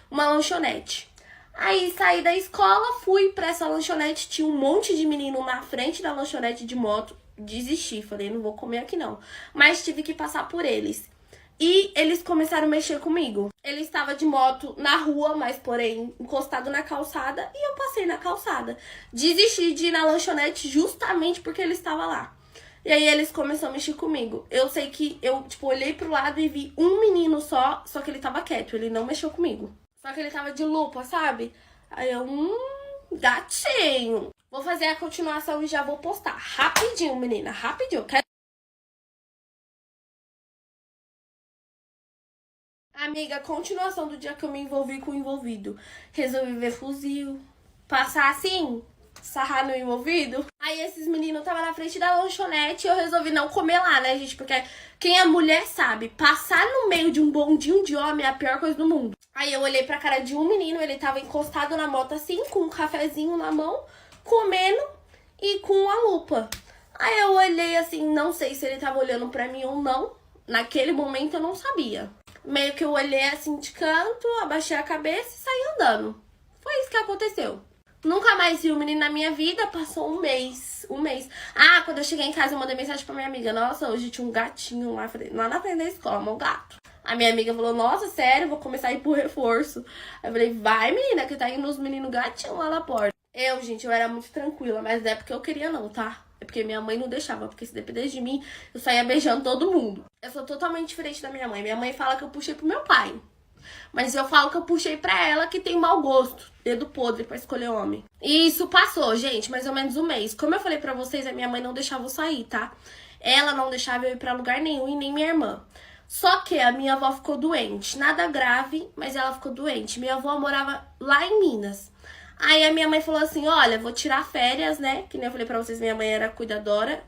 S1: uma lanchonete. Aí saí da escola, fui pra essa lanchonete, tinha um monte de menino na frente da lanchonete de moto. Desisti, falei, não vou comer aqui não. Mas tive que passar por eles. E eles começaram a mexer comigo. Ele estava de moto na rua, mas porém encostado na calçada. E eu passei na calçada. Desisti de ir na lanchonete justamente porque ele estava lá. E aí eles começaram a mexer comigo. Eu sei que eu, tipo, olhei pro lado e vi um menino só que ele tava quieto. Ele não mexeu comigo. Só que ele tava de lupa, sabe? Aí eu, gatinho. Vou fazer a continuação e já vou postar. Rapidinho, menina, rapidinho. Amiga, continuação do dia que eu me envolvi com o envolvido. Resolvi ver fuzil. Passar assim, sarrar no envolvido. Aí esses meninos estavam na frente da lanchonete e eu resolvi não comer lá, né, gente? Porque quem é mulher sabe, passar no meio de um bondinho de homem é a pior coisa do mundo. Aí eu olhei pra cara de um menino, ele tava encostado na moto assim, com um cafezinho na mão, comendo e com a lupa. Aí eu olhei assim, não sei se ele tava olhando pra mim ou não. Naquele momento eu não sabia. Meio que eu olhei assim de canto, abaixei a cabeça e saí andando. Foi isso que aconteceu. Nunca mais vi o menino na minha vida, passou um mês. Ah, quando eu cheguei em casa eu mandei mensagem pra minha amiga. Nossa, hoje tinha um gatinho lá na frente da escola, um gato. A minha amiga falou, nossa, sério, vou começar a ir pro reforço. Aí eu falei, vai menina, que tá indo os meninos gatinhos lá na porta. Gente, eu era muito tranquila, mas não é porque eu queria não, tá? É porque minha mãe não deixava, porque se dependesse de mim, eu saía beijando todo mundo. Eu sou totalmente diferente da minha mãe. Minha mãe fala que eu puxei pro meu pai. Mas eu falo que eu puxei pra ela que tem mau gosto, dedo podre pra escolher homem. E isso passou, gente, mais ou menos um mês. Como eu falei pra vocês, a minha mãe não deixava eu sair, tá? Ela não deixava eu ir pra lugar nenhum e nem minha irmã. Só que a minha avó ficou doente. Nada grave, mas ela ficou doente. Minha avó morava lá em Minas. Aí a minha mãe falou assim, olha, vou tirar férias, né? Que nem eu falei pra vocês, minha mãe era cuidadora.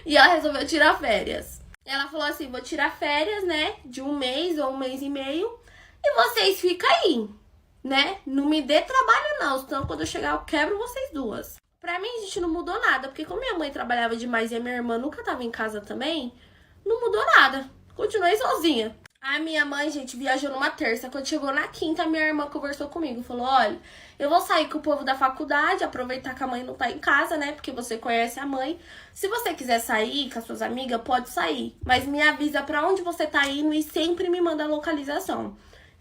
S1: E ela resolveu tirar férias. Ela falou assim, vou tirar férias, né? De um mês ou um mês e meio. E vocês ficam aí, né? Não me dê trabalho não, senão quando eu chegar eu quebro vocês duas. Pra mim, a gente não mudou nada, porque como minha mãe trabalhava demais e a minha irmã nunca tava em casa também, não mudou nada. Continuei sozinha. A minha mãe, gente, viajou numa terça. Quando chegou na quinta, minha irmã conversou comigo. Falou, olha, eu vou sair com o povo da faculdade, aproveitar que a mãe não tá em casa, né? Porque você conhece a mãe. Se você quiser sair com as suas amigas, pode sair. Mas me avisa pra onde você tá indo e sempre me manda a localização.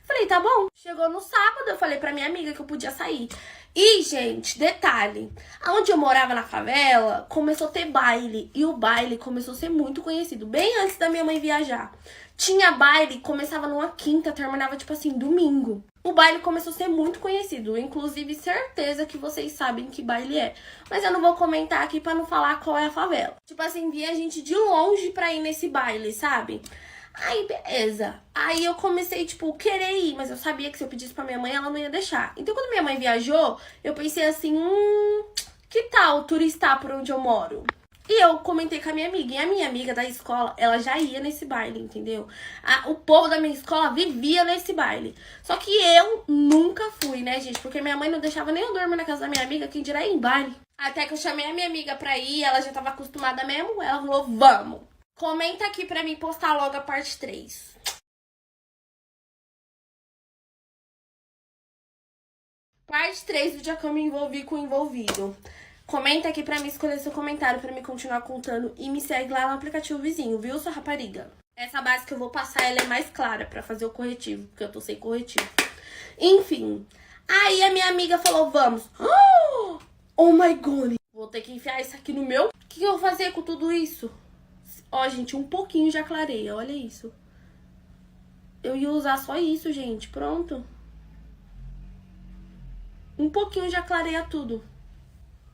S1: Falei, tá bom. Chegou no sábado, eu falei pra minha amiga que eu podia sair. E, gente, detalhe, onde eu morava na favela, começou a ter baile. E o baile começou a ser muito conhecido, bem antes da minha mãe viajar. Tinha baile, começava numa quinta, terminava, tipo assim, domingo. O baile começou a ser muito conhecido, inclusive certeza que vocês sabem que baile é. Mas eu não vou comentar aqui pra não falar qual é a favela. Tipo assim, via gente de longe pra ir nesse baile, sabe? Aí, beleza. Aí eu comecei, tipo, querer ir, mas eu sabia que se eu pedisse pra minha mãe, ela não ia deixar. Então, quando minha mãe viajou, eu pensei assim, que tal turistar por onde eu moro? E eu comentei com a minha amiga. E a minha amiga da escola, ela já ia nesse baile, entendeu? O povo da minha escola vivia nesse baile. Só que eu nunca fui, né, gente? Porque minha mãe não deixava nem eu dormir na casa da minha amiga, quem dirá ir em baile. Até que eu chamei a minha amiga pra ir, ela já tava acostumada mesmo. Ela falou, vamos. Comenta aqui pra mim postar logo a parte 3. Parte 3 do dia que eu me envolvi com o envolvido. Comenta aqui pra mim escolher seu comentário pra me continuar contando. E me segue lá no aplicativo vizinho, viu, sua rapariga? Essa base que eu vou passar, ela é mais clara pra fazer o corretivo, porque eu tô sem corretivo. Enfim. Aí a minha amiga falou, vamos. Oh my god. Vou ter que enfiar isso aqui no meu. O que eu vou fazer com tudo isso? Ó, gente, um pouquinho já clareia, olha isso. Eu ia usar só isso, gente. Pronto. Um pouquinho já clareia tudo.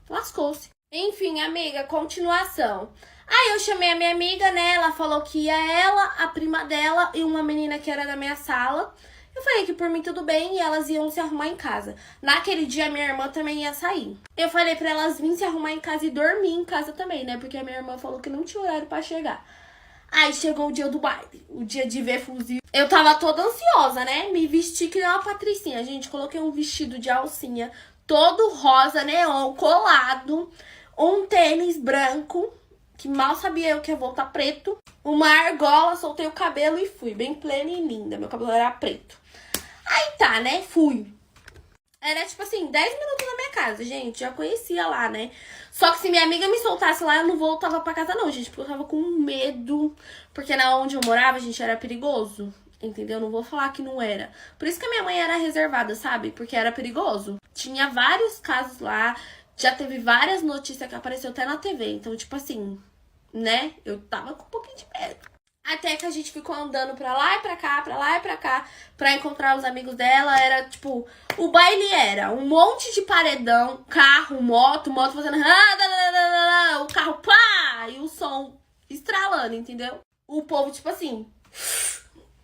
S1: Lascou-se. Enfim, amiga, continuação. Aí eu chamei a minha amiga, né? Ela falou que ia ela, a prima dela e uma menina que era da minha sala. Eu falei que por mim tudo bem e elas iam se arrumar em casa. Naquele dia, minha irmã também ia sair. Eu falei pra elas virem se arrumar em casa e dormir em casa também, né? Porque a minha irmã falou que não tinha horário pra chegar. Aí chegou o dia do baile, o dia de ver fuzil. Eu tava toda ansiosa, né? Me vesti que nem uma patricinha. Gente, coloquei um vestido de alcinha, todo rosa, neon, colado. Um tênis branco, que mal sabia eu que ia voltar preto. Uma argola, soltei o cabelo e fui. Bem plena e linda, meu cabelo era preto. Aí tá, né? Fui. Era tipo assim, 10 minutos na minha casa, gente. Já conhecia lá, né? Só que se minha amiga me soltasse lá, eu não voltava pra casa não, gente. Porque eu tava com medo. Porque na onde eu morava, gente, era perigoso. Entendeu? Não vou falar que não era. Por isso que a minha mãe era reservada, sabe? Porque era perigoso. Tinha vários casos lá. Já teve várias notícias que apareceu até na TV. Então, tipo assim, né? Eu tava com um pouquinho de medo. Até que a gente ficou andando pra lá e pra cá, pra lá e pra cá, pra encontrar os amigos dela. Era, tipo, o baile era um monte de paredão, carro, moto fazendo... O carro, pá! E o som estralando, entendeu? O povo, tipo assim...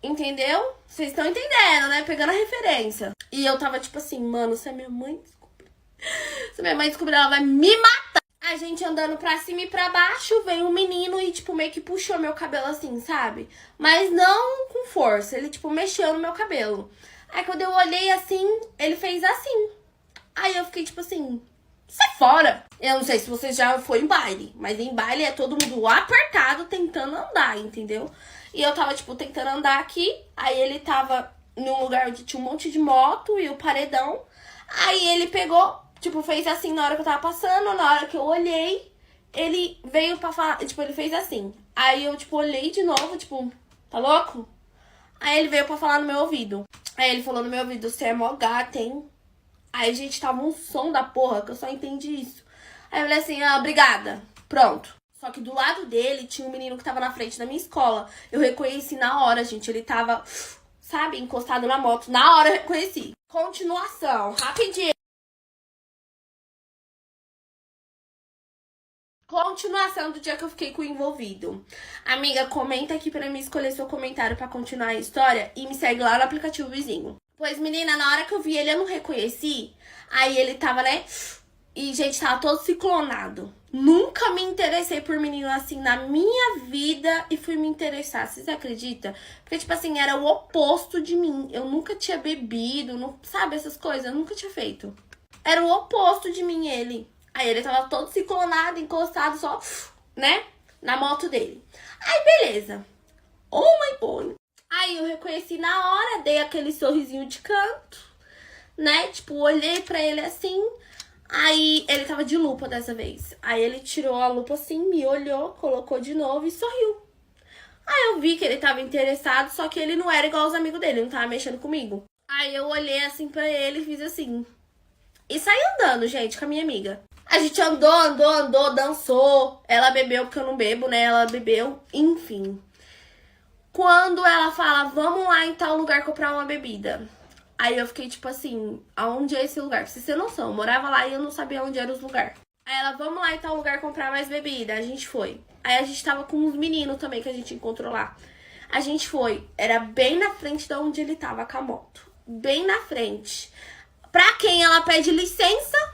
S1: Entendeu? Vocês estão entendendo, né? Pegando a referência. E eu tava, tipo assim, mano, se a minha mãe descobrir... Se a minha mãe descobrir, ela vai me matar. A gente andando pra cima e pra baixo, veio um menino e, tipo, meio que puxou meu cabelo assim, sabe? Mas não com força, ele, tipo, mexeu no meu cabelo. Aí, quando eu olhei assim, ele fez assim. Aí eu fiquei, tipo assim, sai fora. Eu não sei se você já foi em baile, mas em baile é todo mundo apertado tentando andar, entendeu? E eu tava, tipo, tentando andar aqui, aí ele tava num lugar onde tinha um monte de moto e o paredão. Aí ele pegou... Tipo, fez assim na hora que eu tava passando, na hora que eu olhei, ele veio pra falar, tipo, ele fez assim. Aí eu, tipo, olhei de novo, tipo, tá louco? Aí ele veio pra falar no meu ouvido. Aí ele falou no meu ouvido, você é mó gata, hein? Aí, gente, tava um som da porra, que eu só entendi isso. Aí eu falei assim, ah, obrigada. Pronto. Só que do lado dele tinha um menino que tava na frente da minha escola. Eu reconheci na hora, gente. Ele tava, sabe, encostado na moto. Na hora eu reconheci. Continuação, rapidinho. Continuação do dia que eu fiquei com o envolvido. Amiga, comenta aqui pra mim escolher seu comentário pra continuar a história e me segue lá no aplicativo vizinho. Pois, menina, na hora que eu vi ele, eu não reconheci. Aí ele tava, né? E, gente, tava todo ciclonado. Nunca me interessei por menino assim na minha vida e fui me interessar. Vocês acreditam? Porque, tipo assim, era o oposto de mim. Eu nunca tinha bebido, não, sabe, essas coisas. Eu nunca tinha feito. Era o oposto de mim, ele. Aí ele tava todo ciclonado, encostado só, né, na moto dele. Aí, beleza. Oh, my God. Aí eu reconheci na hora, dei aquele sorrisinho de canto, né, tipo, olhei pra ele assim. Aí ele tava de lupa dessa vez. Aí ele tirou a lupa assim, me olhou, colocou de novo e sorriu. Aí eu vi que ele tava interessado, só que ele não era igual os amigos dele, não tava mexendo comigo. Aí eu olhei assim pra ele e fiz assim. E saí andando, gente, com a minha amiga. A gente andou, dançou. Ela bebeu, porque eu não bebo, né? Ela bebeu, enfim. Quando ela fala, vamos lá em tal lugar comprar uma bebida. Aí eu fiquei tipo assim, aonde é esse lugar? Pra vocês terem noção, eu morava lá e eu não sabia onde eram os lugares. Aí ela, vamos lá em tal lugar comprar mais bebida. A gente foi. Aí a gente tava com uns meninos também que a gente encontrou lá. A gente foi. Era bem na frente de onde ele tava com a moto. Bem na frente. Pra quem ela pede licença?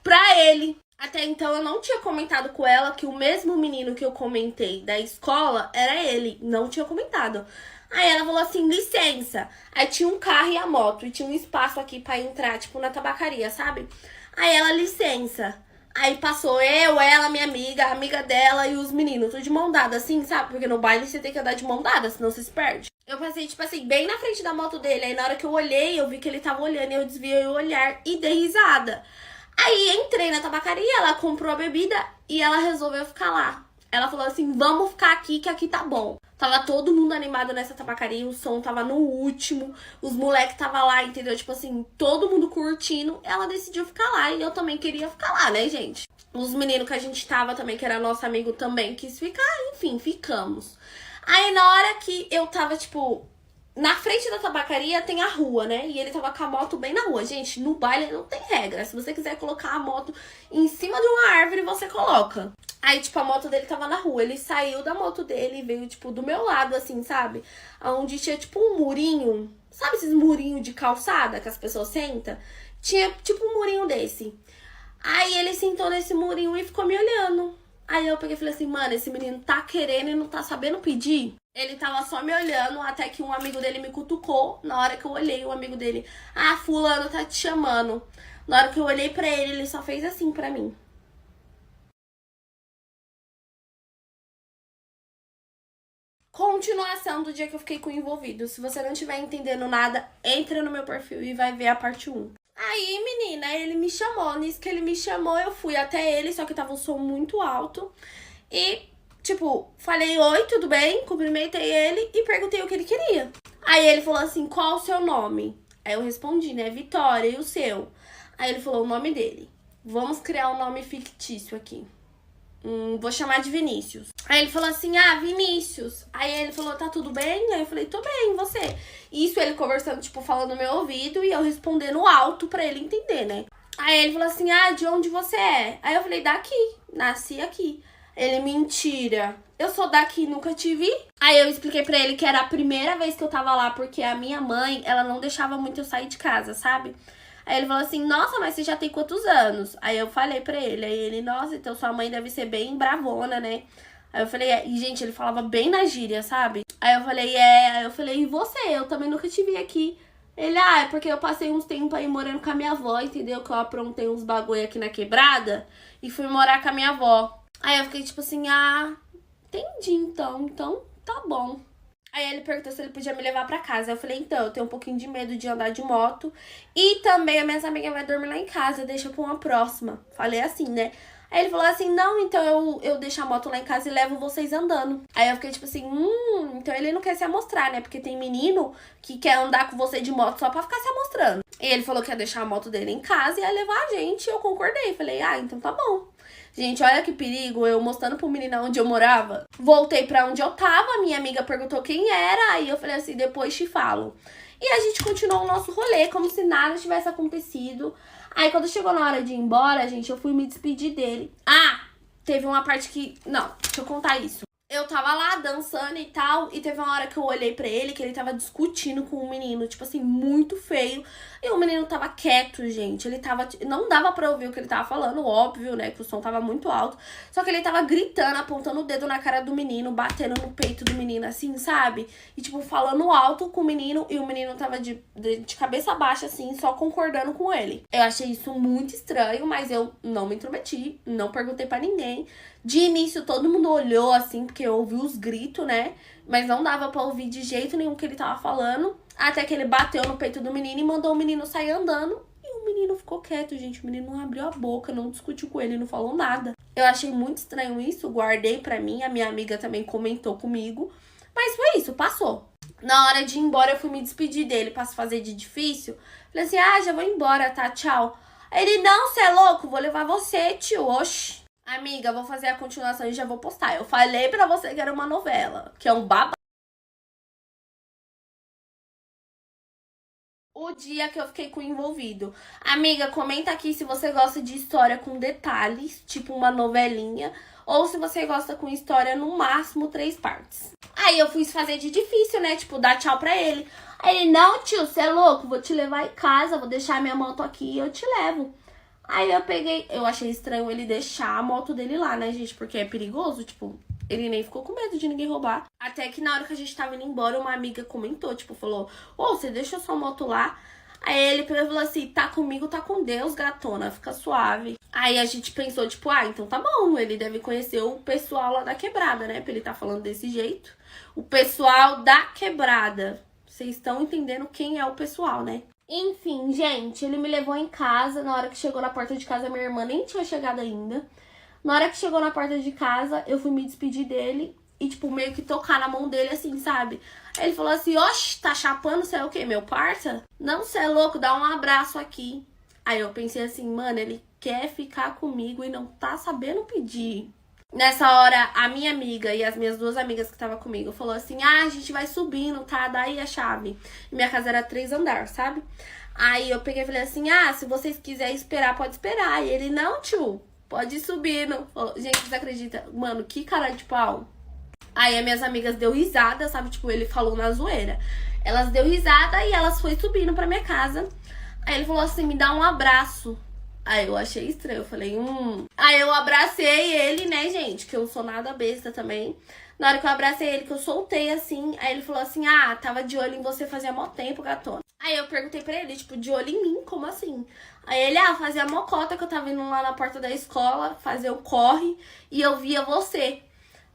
S1: Pra ele. Até então eu não tinha comentado com ela que o mesmo menino que eu comentei da escola era ele. Não tinha comentado. Aí ela falou assim, licença. Aí tinha um carro e a moto. E tinha um espaço aqui pra entrar, tipo, na tabacaria, sabe? Aí ela, licença. Aí passou eu, ela, minha amiga, a amiga dela e os meninos. Tudo de mão dada, assim, sabe? Porque no baile você tem que andar de mão dada, senão você se perde. Eu passei, tipo assim, bem na frente da moto dele. Aí na hora que eu olhei, eu vi que ele tava olhando. E eu desviei o olhar e dei risada. Aí entrei na tabacaria, ela comprou a bebida e ela resolveu ficar lá. Ela falou assim, vamos ficar aqui que aqui tá bom. Tava todo mundo animado nessa tabacaria, o som tava no último, os moleques tava lá, entendeu? Tipo assim, todo mundo curtindo. Ela decidiu ficar lá e eu também queria ficar lá, né, gente? Os meninos que a gente tava também, que era nosso amigo também, quis ficar, enfim, ficamos. Aí na hora que eu tava, tipo, Na frente da tabacaria tem a rua, né? E ele tava com a moto bem na rua. Gente, no baile não tem regra. Se você quiser colocar a moto em cima de uma árvore, você coloca. Aí, tipo, a moto dele tava na rua. Ele saiu da moto dele e veio, tipo, do meu lado, assim, sabe? Onde tinha, tipo, um murinho. Sabe esses murinhos de calçada que as pessoas sentam? Tinha, tipo, um murinho desse. Aí ele sentou nesse murinho e ficou me olhando. Aí eu peguei e falei assim, mano, esse menino tá querendo e não tá sabendo pedir. Ele tava só me olhando até que um amigo dele me cutucou. Na hora que eu olhei, o amigo dele, ah, fulano tá te chamando. Na hora que eu olhei pra ele, ele só fez assim pra mim. Continuação do dia que eu fiquei com o envolvido. Se você não estiver entendendo nada, entra no meu perfil e vai ver a parte 1. Aí, menina, ele me chamou. Nisso que ele me chamou, eu fui até ele, só que tava um som muito alto. E, tipo, falei, oi, tudo bem? Cumprimentei ele e perguntei o que ele queria. Aí ele falou assim, qual o seu nome? Aí eu respondi, né, Vitória, e o seu? Aí ele falou o nome dele. Vamos criar um nome fictício aqui. Vou chamar de Vinícius. Aí ele falou assim, ah, Vinícius. Aí ele falou, tá tudo bem? Aí eu falei, tô bem, e você? Isso ele conversando, tipo, falando no meu ouvido e eu respondendo alto pra ele entender, né? Aí ele falou assim, ah, de onde você é? Aí eu falei, daqui, nasci aqui. Ele, mentira, eu sou daqui, nunca te vi. Aí eu expliquei pra ele que era a primeira vez que eu tava lá, porque a minha mãe, ela não deixava muito eu sair de casa, sabe? Aí ele falou assim, nossa, mas você já tem quantos anos? Aí eu falei pra ele, aí ele, nossa, então sua mãe deve ser bem bravona, né? Aí eu falei, e gente, ele falava bem na gíria, sabe? Aí eu falei, aí eu falei, e você? Eu também nunca te vi aqui. Ele, ah, é porque eu passei uns tempos aí morando com a minha avó, entendeu? Que eu aprontei uns bagulho aqui na quebrada e fui morar com a minha avó. Aí eu fiquei tipo assim, ah, entendi então tá bom. Aí ele perguntou se ele podia me levar pra casa. Eu falei, então, eu tenho um pouquinho de medo de andar de moto. E também a minha amiga vai dormir lá em casa, deixa pra uma próxima. Falei assim, né? Aí ele falou assim, não, então eu deixo a moto lá em casa e levo vocês andando. Aí eu fiquei tipo assim, então ele não quer se amostrar, né? Porque tem menino que quer andar com você de moto só pra ficar se amostrando. E ele falou que ia deixar a moto dele em casa e ia levar a gente. E eu concordei. Falei, ah, então tá bom. Gente, olha que perigo, eu mostrando pro menino onde eu morava. Voltei pra onde eu tava, minha amiga perguntou quem era, aí eu falei assim, depois te falo. E a gente continuou o nosso rolê, como se nada tivesse acontecido. Aí quando chegou na hora de ir embora, gente, eu fui me despedir dele. Ah, teve uma parte que... Não, deixa eu contar isso. Eu tava lá dançando e tal, e teve uma hora que eu olhei pra ele, que ele tava discutindo com um menino, tipo assim, muito feio. E o menino tava quieto, gente. Ele tava... Não dava pra ouvir o que ele tava falando, óbvio, né? Que o som tava muito alto. Só que ele tava gritando, apontando o dedo na cara do menino, batendo no peito do menino, assim, sabe? E, tipo, falando alto com o menino, e o menino tava de cabeça baixa, assim, só concordando com ele. Eu achei isso muito estranho, mas eu não me intrometi, não perguntei pra ninguém. De início, todo mundo olhou, assim, porque eu ouvi os gritos, né? Mas não dava pra ouvir de jeito nenhum o que ele tava falando. Até que ele bateu no peito do menino e mandou o menino sair andando. E o menino ficou quieto, gente. O menino não abriu a boca, não discutiu com ele, não falou nada. Eu achei muito estranho isso, guardei pra mim. A minha amiga também comentou comigo. Mas foi isso, passou. Na hora de ir embora, eu fui me despedir dele pra se fazer de difícil. Falei assim, ah, já vou embora, tá? Tchau. Aí ele, não, você é louco? Vou levar você, tio. Oxi. Amiga, vou fazer a continuação e já vou postar. Eu falei pra você que era uma novela, que é um babado. O dia que eu fiquei com o envolvido. Amiga, comenta aqui se você gosta de história com detalhes, tipo uma novelinha, ou se você gosta com história no máximo 3 partes. Aí eu fui fazer de difícil, né? Tipo, dar tchau pra ele. Aí ele, não, tio, você é louco, vou te levar em casa, vou deixar minha moto aqui e eu te levo. Aí eu peguei, eu achei estranho ele deixar a moto dele lá, né, gente? Porque é perigoso, tipo, ele nem ficou com medo de ninguém roubar. Até que na hora que a gente tava indo embora, uma amiga comentou, tipo, falou, ô, você deixou sua moto lá? Aí ele falou assim, tá comigo, tá com Deus, gatona, fica suave. Aí a gente pensou, tipo, ah, então tá bom, ele deve conhecer o pessoal lá da quebrada, né? Pra ele tá falando desse jeito. O pessoal da quebrada. Vocês estão entendendo quem é o pessoal, né? Enfim, gente, ele me levou em casa. Na hora que chegou na porta de casa, minha irmã nem tinha chegado ainda. Na hora que chegou na porta de casa, eu fui me despedir dele e, tipo, meio que tocar na mão dele, assim, sabe? Aí ele falou assim, oxe, tá chapando, você é o quê, meu parça? Não, você é louco, dá um abraço aqui. Aí eu pensei assim, mano, ele quer ficar comigo e não tá sabendo pedir. Nessa hora, a minha amiga e as minhas duas amigas que estavam comigo falou assim, ah, a gente vai subindo, tá? Daí a chave. E minha casa era 3 andares, sabe? Aí eu peguei e falei assim, ah, se vocês quiserem esperar, pode esperar. E ele, não, tio, pode ir subindo. Falou, gente, você acredita? Mano, que cara de pau. Aí as minhas amigas deu risada, sabe? Tipo, ele falou na zoeira. Elas deu risada e elas foi subindo pra minha casa. Aí ele falou assim, me dá um abraço. Aí eu achei estranho, eu falei, Aí eu abracei ele, né, gente, que eu sou nada besta também. Na hora que eu abracei ele, que eu soltei assim, aí ele falou assim, ah, tava de olho em você fazia mó tempo, gatona. Aí eu perguntei pra ele, tipo, de olho em mim, como assim? Aí ele, ah, fazia mocota que eu tava indo lá na porta da escola, fazer o corre, e eu via você.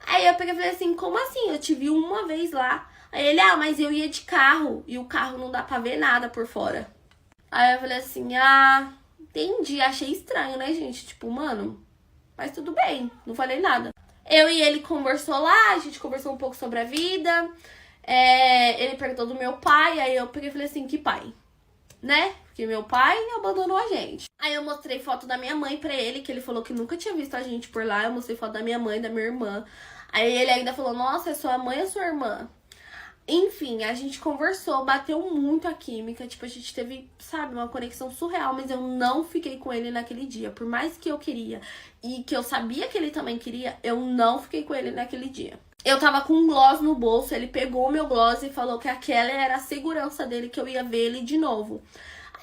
S1: Aí eu peguei e falei assim, como assim? Eu te vi uma vez lá. Aí ele, ah, mas eu ia de carro, e o carro não dá pra ver nada por fora. Aí eu falei assim, ah... Entendi, achei estranho, né, gente? Tipo, mano, mas tudo bem, não falei nada. Eu e ele conversou lá, a gente conversou um pouco sobre a vida. Ele perguntou do meu pai, aí eu peguei e falei assim, que pai? Né? Porque meu pai abandonou a gente. Aí eu mostrei foto da minha mãe pra ele, que ele falou que nunca tinha visto a gente por lá. Eu mostrei foto da minha mãe, da minha irmã. Aí ele ainda falou, nossa, é sua mãe ou sua irmã? Enfim, a gente conversou, bateu muito a química, tipo, a gente teve, sabe, uma conexão surreal, mas eu não fiquei com ele naquele dia. Por mais que eu queria e que eu sabia que ele também queria, eu não fiquei com ele naquele dia. Eu tava com um gloss no bolso, ele pegou o meu gloss e falou que aquela era a segurança dele, que eu ia ver ele de novo.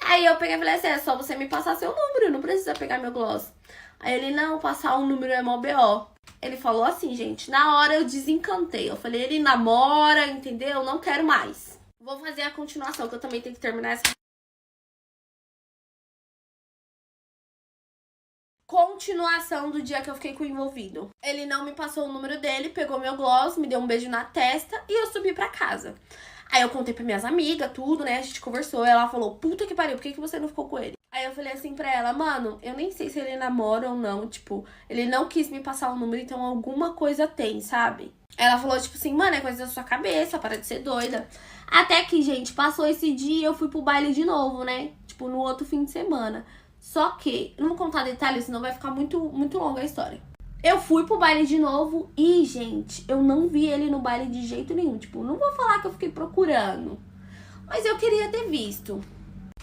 S1: Aí eu peguei e falei assim, é só você me passar seu número, não precisa pegar meu gloss. Aí ele, não, passar um número é mó BO. Ele falou assim, gente, na hora eu desencantei. Eu falei, ele namora, entendeu? Não quero mais. Vou fazer a continuação, que eu também tenho que terminar essa... Continuação do dia que eu fiquei com o envolvido. Ele não me passou o número dele, pegou meu gloss, me deu um beijo na testa e eu subi pra casa. Aí eu contei pra minhas amigas, tudo, né? A gente conversou, ela falou, puta que pariu, por que você não ficou com ele? Aí eu falei assim pra ela, mano, eu nem sei se ele namora ou não, tipo, ele não quis me passar o número, então alguma coisa tem, sabe? Ela falou, tipo assim, mano, é coisa da sua cabeça, para de ser doida. Até que, gente, passou esse dia e eu fui pro baile de novo, né? Tipo, no outro fim de semana. Só que, não vou contar detalhes, senão vai ficar muito, muito longa a história. Eu fui pro baile de novo e, gente, eu não vi ele no baile de jeito nenhum. Tipo, não vou falar que eu fiquei procurando, mas eu queria ter visto.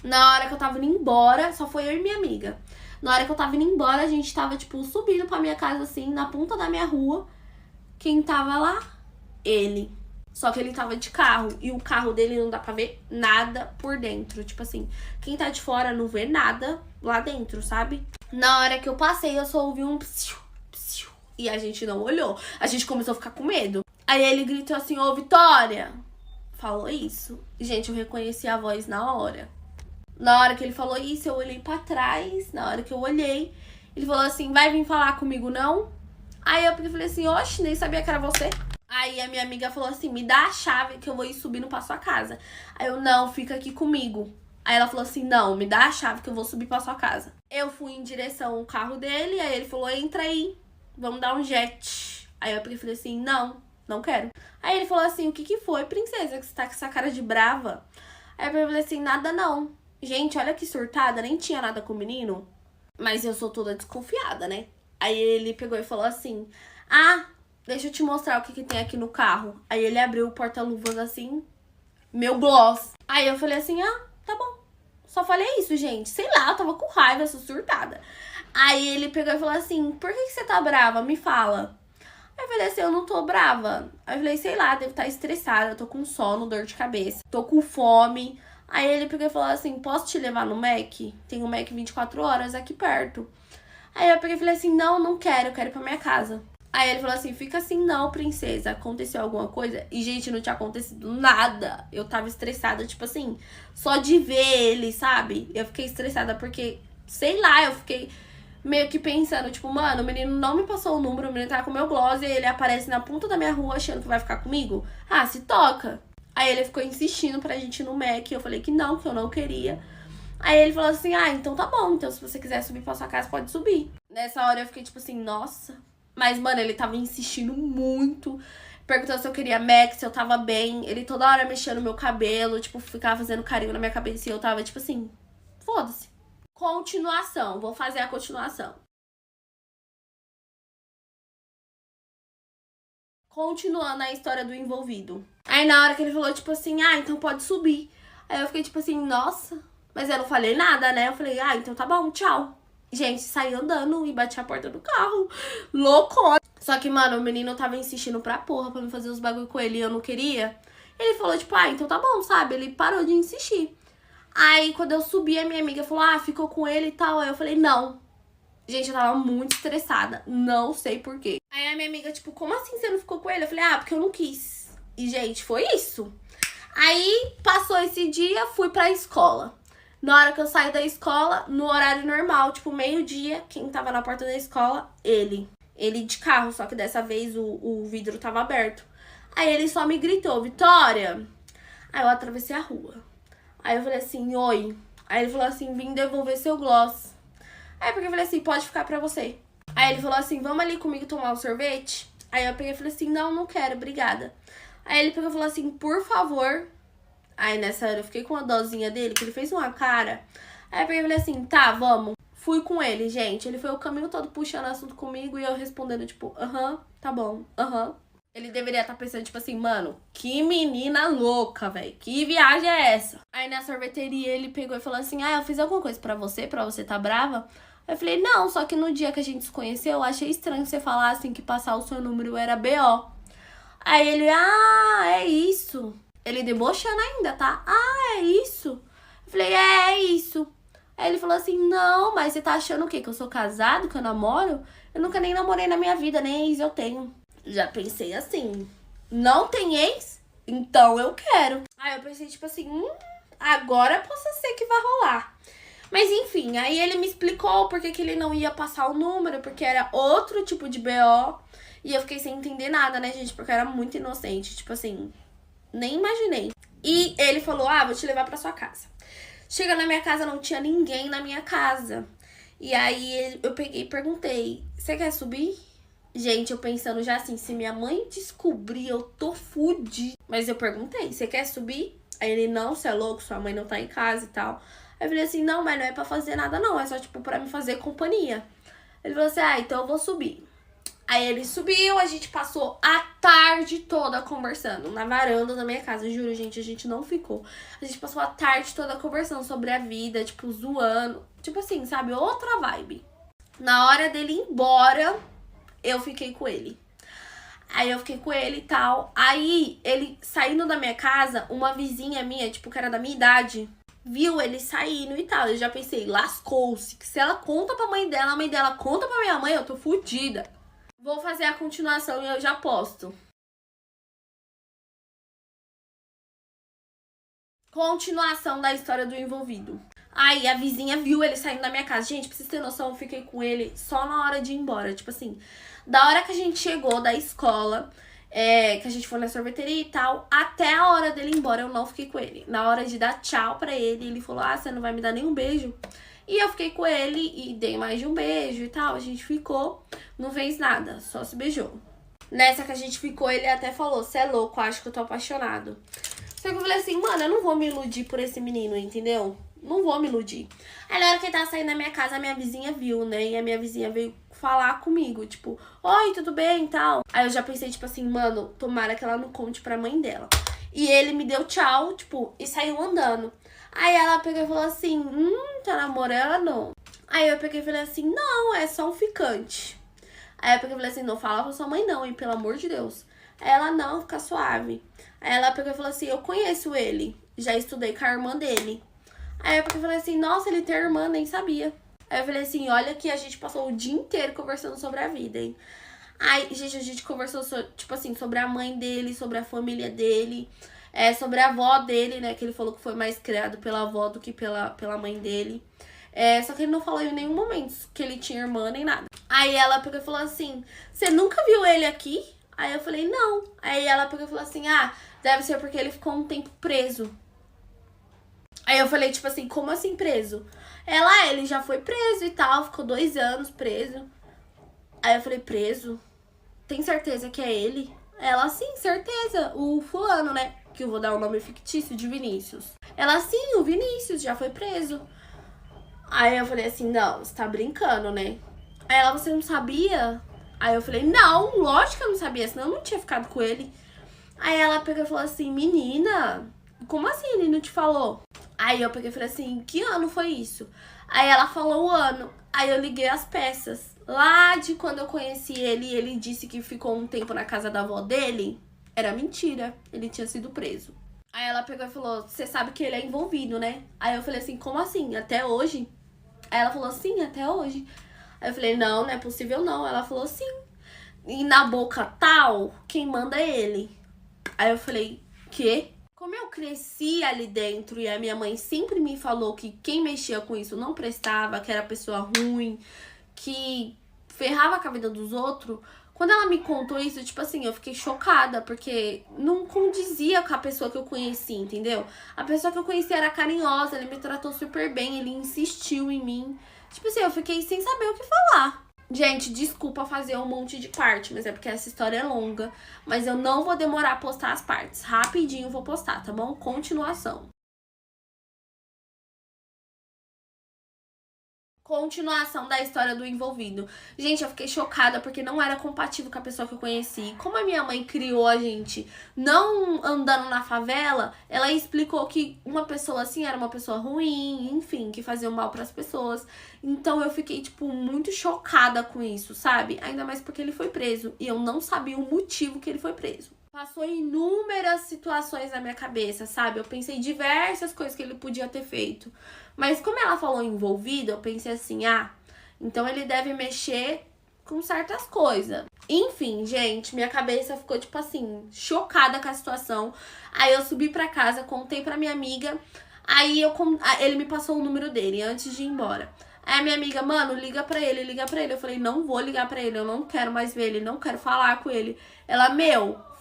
S1: Na hora que eu tava indo embora, só foi eu e minha amiga. Na hora que eu tava indo embora, a gente tava, tipo, subindo pra minha casa, assim, na ponta da minha rua. Quem tava lá? Ele. Só que ele tava de carro. E o carro dele não dá pra ver nada por dentro. Tipo assim, quem tá de fora não vê nada lá dentro, sabe? Na hora que eu passei, eu só ouvi um psiu, psiu. E a gente não olhou. A gente começou a ficar com medo. Aí ele gritou assim, ô Vitória. Falou isso. Gente, eu reconheci a voz na hora. Na hora que ele falou isso, eu olhei pra trás. Na hora que eu olhei, ele falou assim, vai vir falar comigo, não? Aí eu falei assim, oxe, nem sabia que era você. Aí a minha amiga falou assim, me dá a chave que eu vou ir subindo pra sua casa. Aí eu, não, fica aqui comigo. Aí ela falou assim, não, me dá a chave que eu vou subir pra sua casa. Eu fui em direção ao carro dele, aí ele falou, entra aí, vamos dar um jet. Aí eu falei assim, não quero. Aí ele falou assim, o que foi, princesa, que você tá com essa cara de brava? Aí eu falei assim, nada não. Gente, olha que surtada, nem tinha nada com o menino. Mas eu sou toda desconfiada, né? Aí ele pegou e falou assim, ah, deixa eu te mostrar o que tem aqui no carro. Aí ele abriu o porta-luvas assim, meu gloss. Aí eu falei assim, ah, tá bom. Só falei isso, gente. Sei lá, eu tava com raiva, sou surtada. Aí ele pegou e falou assim, por que você tá brava? Me fala. Aí eu falei assim, eu não tô brava. Aí eu falei, sei lá, devo estar estressada, eu tô com sono, dor de cabeça, tô com fome. Aí ele pegou e falou assim, posso te levar no Mac? Tem um Mac 24 horas aqui perto. Aí eu peguei e falei assim, não quero, eu quero ir pra minha casa. Aí ele falou assim, fica assim não, princesa, aconteceu alguma coisa? E, gente, não tinha acontecido nada. Eu tava estressada, tipo assim, só de ver ele, sabe? Eu fiquei estressada porque, sei lá, eu fiquei meio que pensando, tipo, mano, o menino não me passou o número, o menino tá com o meu gloss e ele aparece na ponta da minha rua achando que vai ficar comigo. Ah, se toca. Aí ele ficou insistindo pra gente ir no Mac, eu falei que eu não queria. Aí ele falou assim, ah, então tá bom, então se você quiser subir pra sua casa, pode subir. Nessa hora eu fiquei tipo assim, nossa. Mas, mano, ele tava insistindo muito, perguntando se eu queria Mac, se eu tava bem. Ele toda hora mexendo no meu cabelo, tipo, ficava fazendo carinho na minha cabeça e eu tava tipo assim, foda-se. Continuação, vou fazer a continuação. Continuando a história do envolvido. Aí na hora que ele falou, tipo assim, ah, então pode subir. Aí eu fiquei tipo assim, nossa. Mas eu não falei nada, né? Eu falei, ah, então tá bom, tchau. Gente, saí andando e bati a porta do carro. Loucona. Só que, mano, o menino tava insistindo pra porra pra me fazer os bagulho com ele e eu não queria. Ele falou, tipo, ah, então tá bom, sabe? Ele parou de insistir. Aí, quando eu subi, a minha amiga falou, ah, ficou com ele e tal. Aí eu falei, não. Gente, eu tava muito estressada. Não sei por quê. Aí a minha amiga, tipo, como assim você não ficou com ele? Eu falei, ah, porque eu não quis. E, gente, foi isso. Aí, passou esse dia, fui pra escola. Na hora que eu saí da escola, no horário normal, tipo, meio-dia, quem tava na porta da escola? Ele. Ele de carro, só que dessa vez o vidro tava aberto. Aí ele só me gritou, Vitória. Aí eu atravessei a rua. Aí eu falei assim, oi. Aí ele falou assim, vim devolver seu gloss. Aí porque eu falei assim, pode ficar pra você. Aí ele falou assim, vamos ali comigo tomar um sorvete? Aí eu peguei e falei assim, não, não quero, obrigada. Aí ele pegou e falou assim, por favor. Aí nessa hora eu fiquei com uma dosinha dele, que ele fez uma cara. Aí eu peguei e falei assim, tá, vamos. Fui com ele, gente. Ele foi o caminho todo puxando assunto comigo e eu respondendo, tipo, aham, tá bom, aham. Ele deveria estar pensando, tipo assim, mano, que menina louca, velho. Que viagem é essa? Aí na sorveteria ele pegou e falou assim, ah, eu fiz alguma coisa pra você tá brava? Eu falei, não, só que no dia que a gente se conheceu, eu achei estranho você falar assim que passar o seu número era BO. Aí ele, ah, é isso. Ele debochando ainda, tá? Ah, é isso. Eu falei, é isso. Aí ele falou assim, não, mas você tá achando o quê? Que eu sou casado, que eu namoro? Eu nunca nem namorei na minha vida, nem ex eu tenho. Já pensei assim, não tem ex? Então eu quero. Aí eu pensei, tipo assim, agora possa ser que vai rolar. Mas enfim, aí ele me explicou por que ele não ia passar o número, porque era outro tipo de BO. E eu fiquei sem entender nada, né, gente? Porque eu era muito inocente, tipo assim, nem imaginei. E ele falou, ah, vou te levar pra sua casa. Chega na minha casa, não tinha ninguém na minha casa. E aí eu peguei e perguntei, você quer subir? Gente, eu pensando já assim, se minha mãe descobrir, eu tô fudida. Mas eu perguntei, você quer subir? Aí ele, não, você é louco, sua mãe não tá em casa e tal. Aí eu falei assim, não, mas não é pra fazer nada não, é só tipo pra me fazer companhia. Ele falou assim, ah, então eu vou subir. Aí ele subiu, a gente passou a tarde toda conversando na varanda da minha casa. Juro, gente, a gente não ficou. A gente passou a tarde toda conversando sobre a vida, tipo, zoando. Tipo assim, sabe? Outra vibe. Na hora dele ir embora, eu fiquei com ele. Aí eu fiquei com ele e tal. Aí, ele saindo da minha casa, uma vizinha minha, tipo, que era da minha idade, viu ele saindo e tal. Eu já pensei, lascou-se. Que se ela conta pra mãe dela, a mãe dela conta pra minha mãe, eu tô fodida. Vou fazer a continuação e eu já posto. Continuação da história do envolvido. Aí a vizinha viu ele saindo da minha casa. Gente, pra vocês terem noção, eu fiquei com ele só na hora de ir embora. Tipo assim, da hora que a gente chegou da escola, que a gente foi na sorveteria e tal, até a hora dele ir embora, eu não fiquei com ele. Na hora de dar tchau pra ele, ele falou, ah, você não vai me dar nenhum beijo? E eu fiquei com ele e dei mais de um beijo e tal. A gente ficou, não fez nada, só se beijou. Nessa que a gente ficou, ele até falou, cê é louco, acho que eu tô apaixonado. Só que eu falei assim, mano, eu não vou me iludir por esse menino, entendeu? Não vou me iludir. Aí na hora que ele tava saindo da minha casa, a minha vizinha viu, né? E a minha vizinha veio falar comigo, tipo, oi, tudo bem e tal. Aí eu já pensei, tipo assim, mano, tomara que ela não conte pra mãe dela. E ele me deu tchau, tipo, e saiu andando. Aí ela pegou e falou assim, tá namorando? Aí eu peguei e falei assim, não, é só um ficante. Aí eu peguei e falei assim, não fala pra sua mãe não, hein, pelo amor de Deus. Aí ela, não, fica suave. Aí ela pegou e falou assim, eu conheço ele, já estudei com a irmã dele. Aí eu peguei e falei assim, nossa, ele tem irmã, nem sabia. Aí eu falei assim, olha que a gente passou o dia inteiro conversando sobre a vida, hein. Aí, gente, a gente conversou, tipo assim, sobre a mãe dele, sobre a família dele, sobre a avó dele, né, que ele falou que foi mais criado pela avó do que pela mãe dele. Só que ele não falou em nenhum momento que ele tinha irmã nem nada. Aí ela pegou e falou assim, você nunca viu ele aqui? Aí eu falei, não. Aí ela pegou e falou assim, ah, deve ser porque ele ficou um tempo preso. Aí eu falei, tipo assim, como assim preso? Ele já foi preso e tal, ficou 2 anos preso. Aí eu falei, preso? Tem certeza que é ele? Ela, sim, certeza, o fulano, né? Que eu vou dar o nome fictício de Vinícius. Ela, sim, o Vinícius já foi preso. Aí eu falei assim, não, você tá brincando, né? Aí ela, você não sabia? Aí eu falei, não, lógico que eu não sabia, senão eu não tinha ficado com ele. Aí ela pegou e falou assim, menina, como assim ele não te falou? Aí eu peguei e falei assim, que ano foi isso? Aí ela falou o ano. Aí eu liguei as peças. Lá de quando eu conheci ele, ele disse que ficou um tempo na casa da avó dele. Era mentira, ele tinha sido preso. Aí ela pegou e falou, você sabe que ele é envolvido, né? Aí eu falei assim, como assim? Até hoje? Aí ela falou, sim, até hoje. Aí eu falei, não, não é possível não. Ela falou, sim. E na boca tal, quem manda é ele. Aí eu falei, quê? Como eu cresci ali dentro e a minha mãe sempre me falou que quem mexia com isso não prestava, que era pessoa ruim, que ferrava com a vida dos outros, quando ela me contou isso, tipo assim, eu fiquei chocada, porque não condizia com a pessoa que eu conheci, entendeu? A pessoa que eu conheci era carinhosa, ele me tratou super bem, ele insistiu em mim. Tipo assim, eu fiquei sem saber o que falar. Gente, desculpa fazer um monte de parte, mas é porque essa história é longa. Mas eu não vou demorar a postar as partes. Rapidinho vou postar, tá bom? Continuação. Continuação da história do envolvido. Gente, eu fiquei chocada porque não era compatível com a pessoa que eu conheci. Como a minha mãe criou a gente não andando na favela, ela explicou que uma pessoa assim era uma pessoa ruim, enfim, que fazia mal pras pessoas. Então eu fiquei, tipo, muito chocada com isso, sabe? Ainda mais porque ele foi preso e eu não sabia o motivo que ele foi preso. Passou inúmeras situações na minha cabeça, sabe? Eu pensei diversas coisas que ele podia ter feito. Mas como ela falou envolvido, eu pensei assim, então ele deve mexer com certas coisas. Enfim, gente, minha cabeça ficou, tipo assim, chocada com a situação. Aí eu subi pra casa, contei pra minha amiga. Aí ele me passou o número dele antes de ir embora. Aí a minha amiga, mano, liga pra ele, liga pra ele. Eu falei, não vou ligar pra ele, eu não quero mais ver ele, não quero falar com ele. Ela,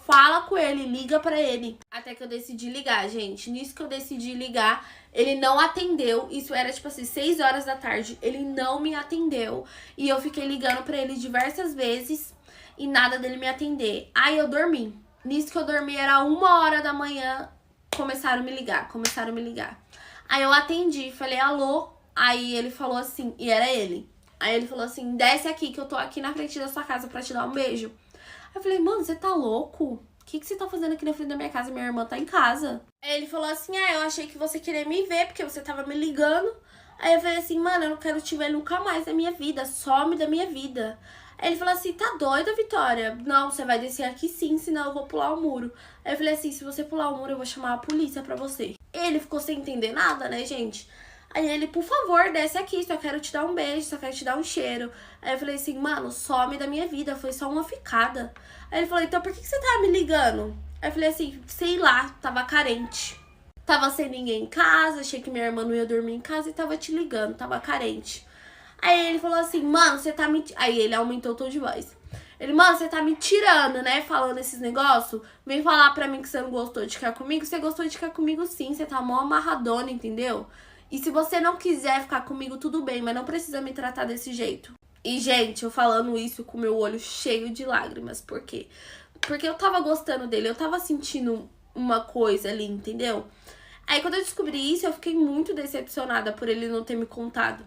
S1: fala com ele, liga pra ele. Até que eu decidi ligar, gente. Nisso que eu decidi ligar, ele não atendeu. Isso era, tipo assim, 6 horas da tarde. Ele não me atendeu. E eu fiquei ligando pra ele diversas vezes e nada dele me atender. Aí eu dormi. Nisso que eu dormi, era 1h da manhã, começaram a me ligar. Aí eu atendi, falei, alô? Aí ele falou assim, e era ele. Aí ele falou assim, desce aqui que eu tô aqui na frente da sua casa pra te dar um beijo. Aí eu falei, mano, você tá louco? O que você tá fazendo aqui na frente da minha casa? Minha irmã tá em casa. Aí ele falou assim, eu achei que você queria me ver, porque você tava me ligando. Aí eu falei assim, mano, eu não quero te ver nunca mais na minha vida, some da minha vida. Aí ele falou assim, tá doida, Vitória? Não, você vai descer aqui sim, senão eu vou pular o muro. Aí eu falei assim, se você pular o muro, eu vou chamar a polícia pra você. Ele ficou sem entender nada, né, gente? Aí ele, por favor, desce aqui, só quero te dar um beijo, só quero te dar um cheiro. Aí eu falei assim, mano, some da minha vida, foi só uma ficada. Aí ele falou, então por que você tava me ligando? Aí eu falei assim, sei lá, tava carente. Tava sem ninguém em casa, achei que minha irmã não ia dormir em casa e tava te ligando, tava carente. Aí ele falou assim, mano, você tá me... Aí ele aumentou o tom de voz. Ele, mano, você tá me tirando, né, falando esses negócios. Vem falar pra mim que você não gostou de ficar comigo. Você gostou de ficar comigo sim, você tá mó amarradona, entendeu? E se você não quiser ficar comigo, tudo bem, mas não precisa me tratar desse jeito. E, gente, eu falando isso com meu olho cheio de lágrimas. Por quê? Porque eu tava gostando dele, eu tava sentindo uma coisa ali, entendeu? Aí, quando eu descobri isso, eu fiquei muito decepcionada por ele não ter me contado.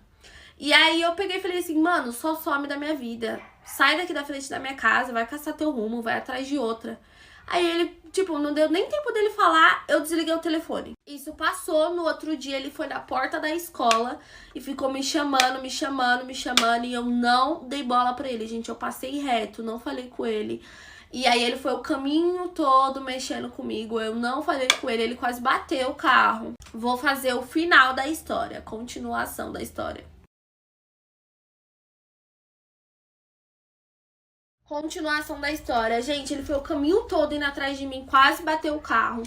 S1: E aí, eu peguei e falei assim, mano, só some da minha vida. Sai daqui da frente da minha casa, vai caçar teu rumo, vai atrás de outra. Aí ele, tipo, não deu nem tempo dele falar, eu desliguei o telefone. Isso passou, no outro dia ele foi na porta da escola e ficou me chamando, e eu não dei bola pra ele, gente. Eu passei reto, não falei com ele. E aí ele foi o caminho todo mexendo comigo, eu não falei com ele quase bateu o carro. Vou fazer o final da história, continuação da história. Continuação da história. Gente, ele foi o caminho todo indo atrás de mim, quase bateu o carro.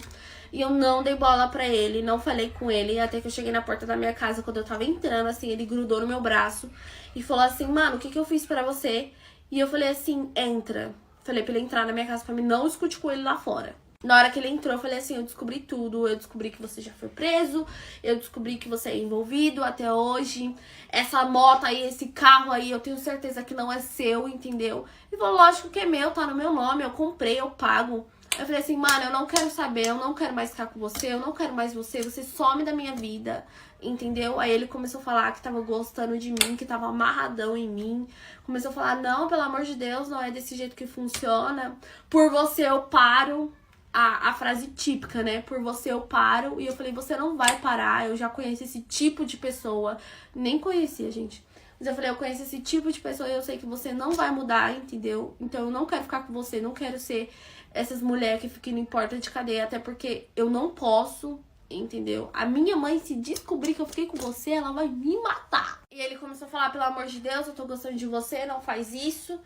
S1: E eu não dei bola pra ele, não falei com ele. Até que eu cheguei na porta da minha casa, quando eu tava entrando, assim, ele grudou no meu braço e falou assim, mano, o que eu fiz pra você? E eu falei assim, entra. Falei pra ele entrar na minha casa pra mim não discutir com ele lá fora. Na hora que ele entrou, eu falei assim, eu descobri tudo, eu descobri que você já foi preso, eu descobri que você é envolvido até hoje, essa moto aí, esse carro aí, eu tenho certeza que não é seu, entendeu? Ele falou, lógico que é meu, tá no meu nome, eu comprei, eu pago. Eu falei assim, mano, eu não quero saber, eu não quero mais ficar com você, eu não quero mais você some da minha vida, entendeu? Aí ele começou a falar que tava gostando de mim, que tava amarradão em mim. Começou a falar, não, pelo amor de Deus, não é desse jeito que funciona. Por você eu paro. A frase típica, né? Por você eu paro. E eu falei, você não vai parar, eu já conheço esse tipo de pessoa. Nem conhecia, gente. Mas eu falei, eu conheço esse tipo de pessoa e eu sei que você não vai mudar, entendeu? Então eu não quero ficar com você, não quero ser essas mulheres que ficam em porta de cadeia, até porque eu não posso, entendeu? A minha mãe, se descobrir que eu fiquei com você, ela vai me matar. E ele começou a falar, pelo amor de Deus, eu tô gostando de você, não faz isso.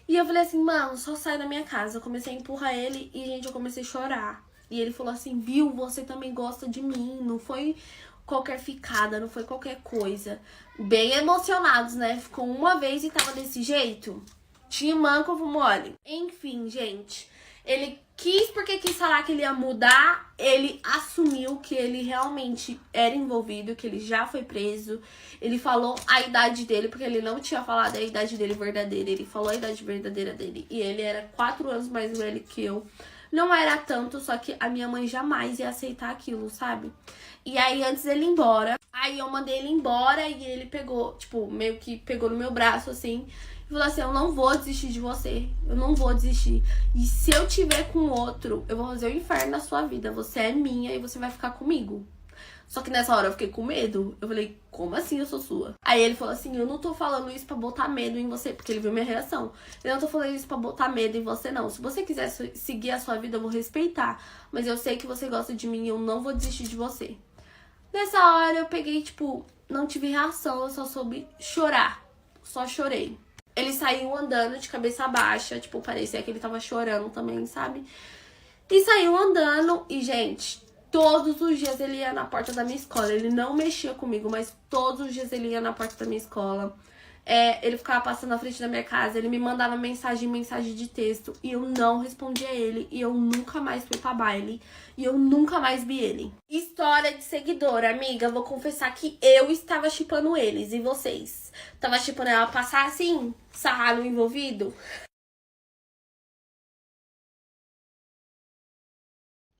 S1: E eu falei assim, mano, só sai da minha casa. Eu comecei a empurrar ele e, gente, eu comecei a chorar. E ele falou assim, viu, você também gosta de mim. Não foi qualquer ficada, não foi qualquer coisa. Bem emocionados, né? Ficou uma vez e tava desse jeito. Tinha manco mole. Enfim, gente. Ele quis porque quis falar que ele ia mudar. Ele assumiu que ele realmente era envolvido, que ele já foi preso. Ele falou a idade dele, porque ele não tinha falado a idade dele verdadeira. Ele falou a idade verdadeira dele. E ele era 4 anos mais velho que eu. Não era tanto, só que a minha mãe jamais ia aceitar aquilo, sabe? E aí, antes dele ir embora, aí eu mandei ele embora e ele pegou, tipo, meio que pegou no meu braço, assim, e falou assim, eu não vou desistir de você, eu não vou desistir. E se eu tiver com outro, eu vou fazer o inferno na sua vida, você é minha e você vai ficar comigo. Só que nessa hora eu fiquei com medo. Eu falei, como assim eu sou sua? Aí ele falou assim, eu não tô falando isso pra botar medo em você, porque ele viu minha reação. Eu não tô falando isso pra botar medo em você, não. Se você quiser seguir a sua vida, eu vou respeitar. Mas eu sei que você gosta de mim e eu não vou desistir de você. Nessa hora eu peguei, tipo, não tive reação, eu só soube chorar. Só chorei. Ele saiu andando de cabeça baixa, tipo, parecia que ele tava chorando também, sabe? E saiu andando e, gente, todos os dias ele ia na porta da minha escola. Ele não mexia comigo, mas todos os dias ele ia na porta da minha escola. Ele ficava passando na frente da minha casa, ele me mandava mensagem de texto e eu não respondia ele e eu nunca mais fui pra baile e eu nunca mais vi ele. História de seguidor, amiga, vou confessar que eu estava shippando eles e vocês? Tava shippando ela passar assim, sarrar no envolvido?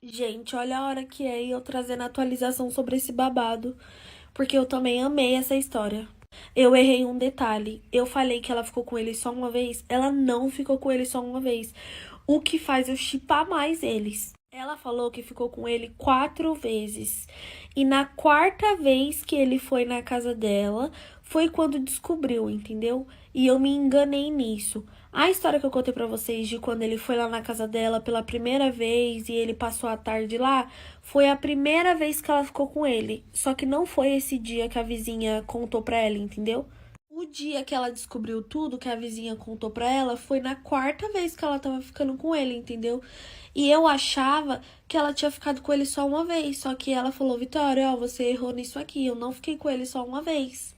S1: Gente, olha a hora que é eu trazendo atualização sobre esse babado, porque eu também amei essa história. Eu errei um detalhe. Eu falei que ela ficou com ele só uma vez. Ela não ficou com ele só uma vez. O que faz eu shippar mais eles. Ela falou que ficou com ele 4 vezes. E na 4ª vez que ele foi na casa dela, foi quando descobriu, entendeu? E eu me enganei nisso. A história que eu contei pra vocês de quando ele foi lá na casa dela pela primeira vez e ele passou a tarde lá, foi a primeira vez que ela ficou com ele. Só que não foi esse dia que a vizinha contou pra ela, entendeu? O dia que ela descobriu tudo que a vizinha contou pra ela foi na 4ª vez que ela tava ficando com ele, entendeu? E eu achava que ela tinha ficado com ele só uma vez. Só que ela falou, Vitória, ó, você errou nisso aqui. Eu não fiquei com ele só uma vez.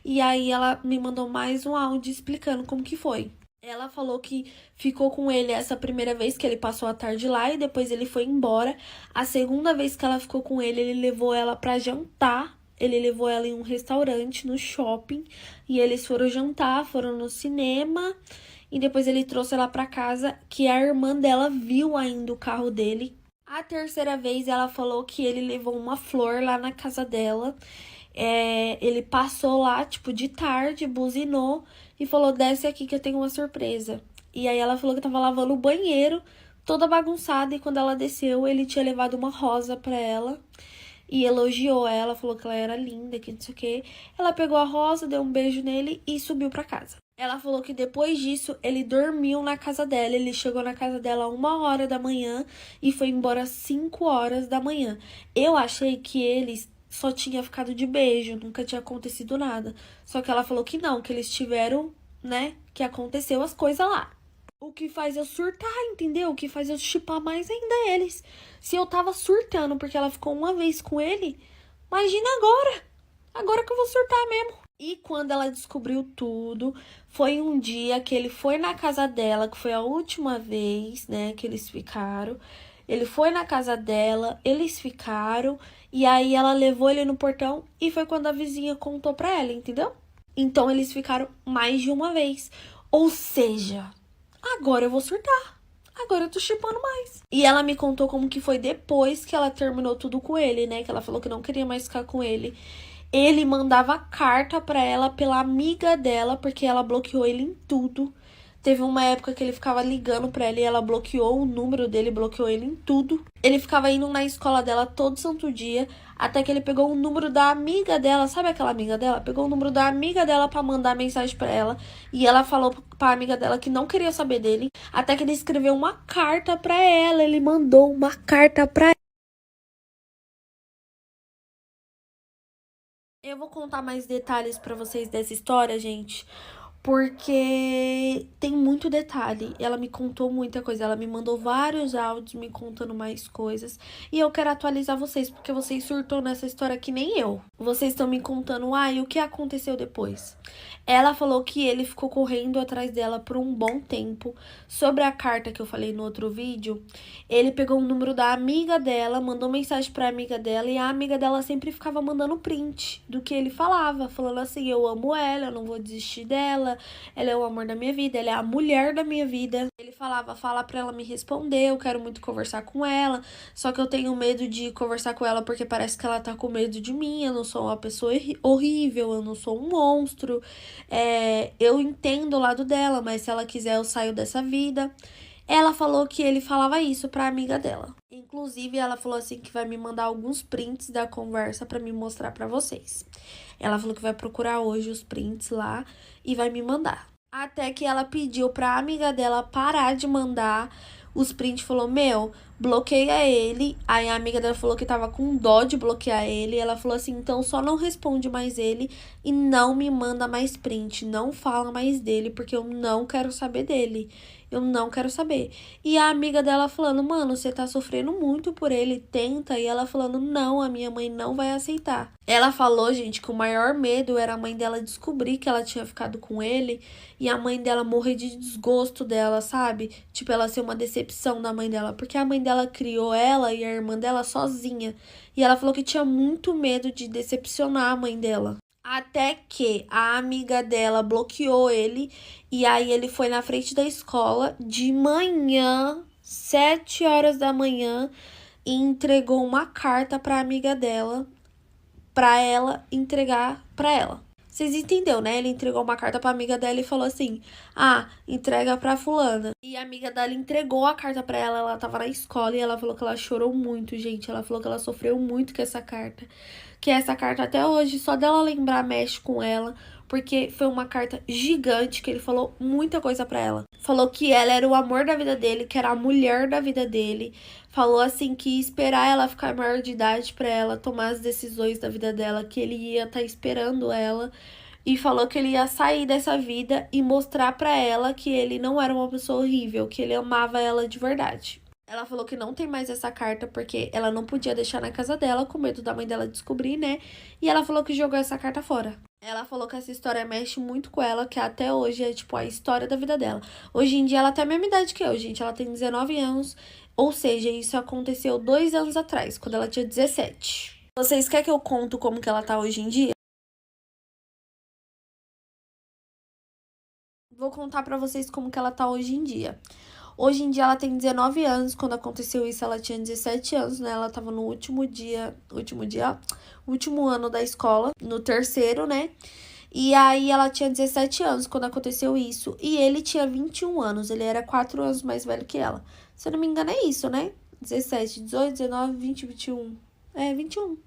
S1: E aí ela me mandou mais um áudio explicando como que foi. Ela falou que ficou com ele essa primeira vez que ele passou a tarde lá e depois ele foi embora. A segunda vez que ela ficou com ele levou ela pra jantar. Ele levou ela em um restaurante, no shopping. E eles foram jantar, foram no cinema. E depois ele trouxe ela pra casa, que a irmã dela viu ainda o carro dele. A terceira vez ela falou que ele levou uma flor lá na casa dela. Ele passou lá, tipo, de tarde, buzinou e falou, desce aqui que eu tenho uma surpresa. E aí ela falou que tava lavando o banheiro, toda bagunçada, e quando ela desceu, ele tinha levado uma rosa pra ela e elogiou ela, falou que ela era linda, que não sei o quê. Ela pegou a rosa, deu um beijo nele e subiu pra casa. Ela falou que depois disso, ele dormiu na casa dela. Ele chegou na casa dela 1h da manhã e foi embora às 5h da manhã. Eu achei que eles só tinha ficado de beijo, nunca tinha acontecido nada. Só que ela falou que não, que eles tiveram, né, que aconteceu as coisas lá. O que faz eu surtar, entendeu? O que faz eu shippar mais ainda eles. Se eu tava surtando porque ela ficou uma vez com ele, imagina agora. Agora que eu vou surtar mesmo. E quando ela descobriu tudo, foi um dia que ele foi na casa dela, que foi a última vez, né, que eles ficaram. Ele foi na casa dela, eles ficaram, e aí ela levou ele no portão e foi quando a vizinha contou pra ela, entendeu? Então eles ficaram mais de uma vez. Ou seja, agora eu vou surtar. agora eu tô shippando mais. E ela me contou como que foi depois que ela terminou tudo com ele, né? Que ela falou que não queria mais ficar com ele. Ele mandava carta pra ela pela amiga dela, porque ela bloqueou ele em tudo. Teve uma época que ele ficava ligando pra ela e ela bloqueou o número dele, bloqueou ele em tudo. Ele ficava indo na escola dela todo santo dia, até que ele pegou o número da amiga dela, sabe aquela amiga dela? Pegou o número da amiga dela pra mandar mensagem pra ela, e ela falou pra amiga dela que não queria saber dele, até que ele escreveu uma carta pra ela, ele mandou uma carta pra ela. Eu vou contar mais detalhes pra vocês dessa história, gente, porque tem muito detalhe. Ela me contou muita coisa, ela me mandou vários áudios me contando mais coisas. E eu quero atualizar vocês, porque vocês surtou nessa história que nem eu. Vocês estão me contando, e o que aconteceu depois? Ela falou que ele ficou correndo atrás dela por um bom tempo. Sobre a carta que eu falei no outro vídeo, ele pegou o número da amiga dela, mandou mensagem pra amiga dela, e a amiga dela sempre ficava mandando print do que ele falava, falando assim, eu amo ela, eu não vou desistir dela, ela é o amor da minha vida, ela é a mulher da minha vida. Ele falava, fala pra ela me responder, eu quero muito conversar com ela, só que eu tenho medo de conversar com ela porque parece que ela tá com medo de mim, eu não sou uma pessoa horrível, eu não sou um monstro. Eu entendo o lado dela, mas se ela quiser eu saio dessa vida. Ela falou que ele falava isso pra amiga dela. Inclusive, ela falou assim que vai me mandar alguns prints da conversa pra me mostrar pra vocês. Ela falou que vai procurar hoje os prints lá e vai me mandar. Até que ela pediu pra amiga dela parar de mandar os prints, falou, bloqueia ele. Aí a amiga dela falou que tava com dó de bloquear ele. Ela falou assim, então só não responde mais ele e não me manda mais print. Não fala mais dele, porque eu não quero saber dele. Eu não quero saber. E a amiga dela falando, mano, você tá sofrendo muito por ele, tenta. E ela falando, não, a minha mãe não vai aceitar. Ela falou, gente, que o maior medo era a mãe dela descobrir que ela tinha ficado com ele e a mãe dela morrer de desgosto dela, sabe? Tipo, ela ser uma decepção da mãe dela, porque a mãe dela criou ela e a irmã dela sozinha. E ela falou que tinha muito medo de decepcionar a mãe dela. Até que a amiga dela bloqueou ele e aí ele foi na frente da escola de manhã, 7 horas da manhã, e entregou uma carta pra amiga dela, pra ela entregar pra ela. Vocês entenderam, né? Ele entregou uma carta pra amiga dela e falou assim, entrega pra fulana. E a amiga dela entregou a carta pra ela tava na escola e ela falou que ela chorou muito, gente. Ela falou que ela sofreu muito com essa carta. Que essa carta até hoje, só dela lembrar, mexe com ela. Porque foi uma carta gigante que ele falou muita coisa pra ela. Falou que ela era o amor da vida dele, que era a mulher da vida dele. Falou assim que ia esperar ela ficar maior de idade pra ela tomar as decisões da vida dela, que ele ia estar esperando ela. E falou que ele ia sair dessa vida e mostrar pra ela que ele não era uma pessoa horrível, que ele amava ela de verdade. Ela falou que não tem mais essa carta porque ela não podia deixar na casa dela, com medo da mãe dela descobrir, né? E ela falou que jogou essa carta fora. Ela falou que essa história mexe muito com ela, que até hoje é, tipo, a história da vida dela. Hoje em dia ela tem a mesma idade que eu, gente. Ela tem 19 anos, ou seja, isso aconteceu 2 anos atrás, quando ela tinha 17. Vocês querem que eu conto como que ela tá hoje em dia? Vou contar pra vocês como que ela tá hoje em dia. Hoje em dia ela tem 19 anos, quando aconteceu isso ela tinha 17 anos, né? Ela tava no último ano da escola, no terceiro, né? E aí ela tinha 17 anos quando aconteceu isso, e ele tinha 21 anos, ele era 4 anos mais velho que ela. Se eu não me engano é isso, né? 17, 18, 19, 20, 21. 21.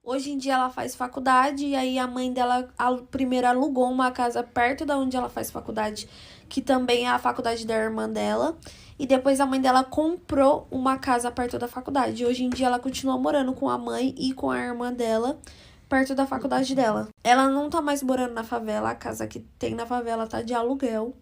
S1: Hoje em dia ela faz faculdade e aí a mãe dela primeiro alugou uma casa perto da onde ela faz faculdade, que também é a faculdade da irmã dela. E depois a mãe dela comprou uma casa perto da faculdade. Hoje em dia ela continua morando com a mãe e com a irmã dela, perto da faculdade dela. Ela não tá mais morando na favela, a casa que tem na favela tá de aluguel.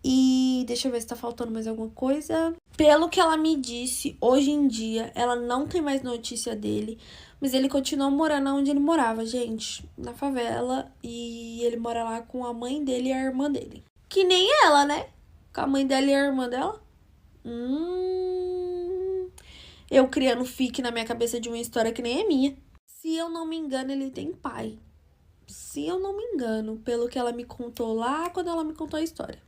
S1: E deixa eu ver se tá faltando mais alguma coisa. Pelo que ela me disse, hoje em dia ela não tem mais notícia dele, mas ele continua morando onde ele morava, gente, na favela, e ele mora lá com a mãe dele e a irmã dele. Que nem ela, né? Com a mãe dela e a irmã dela. Eu criando fique na minha cabeça de uma história que nem é minha. Se eu não me engano, ele tem pai. se eu não me engano, pelo que ela me contou lá quando ela me contou a história.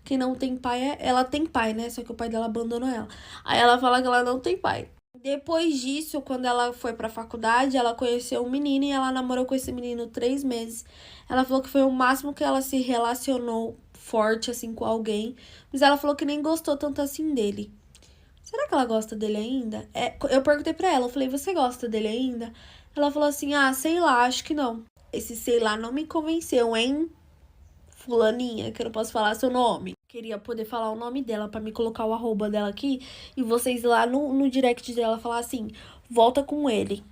S1: Quem não tem pai ela tem pai, né? Só que o pai dela abandonou ela. Aí ela fala que ela não tem pai. Depois disso, quando ela foi pra faculdade, ela conheceu um menino e ela namorou com esse menino 3 meses. Ela falou que foi o máximo que ela se relacionou forte, assim, com alguém. Mas ela falou que nem gostou tanto assim dele. Será que ela gosta dele ainda? Eu perguntei pra ela, eu falei, você gosta dele ainda? Ela falou assim, sei lá, acho que não. Esse sei lá não me convenceu, hein? Fulaninha, que eu não posso falar seu nome. Queria poder falar o nome dela pra me colocar o arroba dela aqui e vocês lá no direct dela falar assim, volta com ele.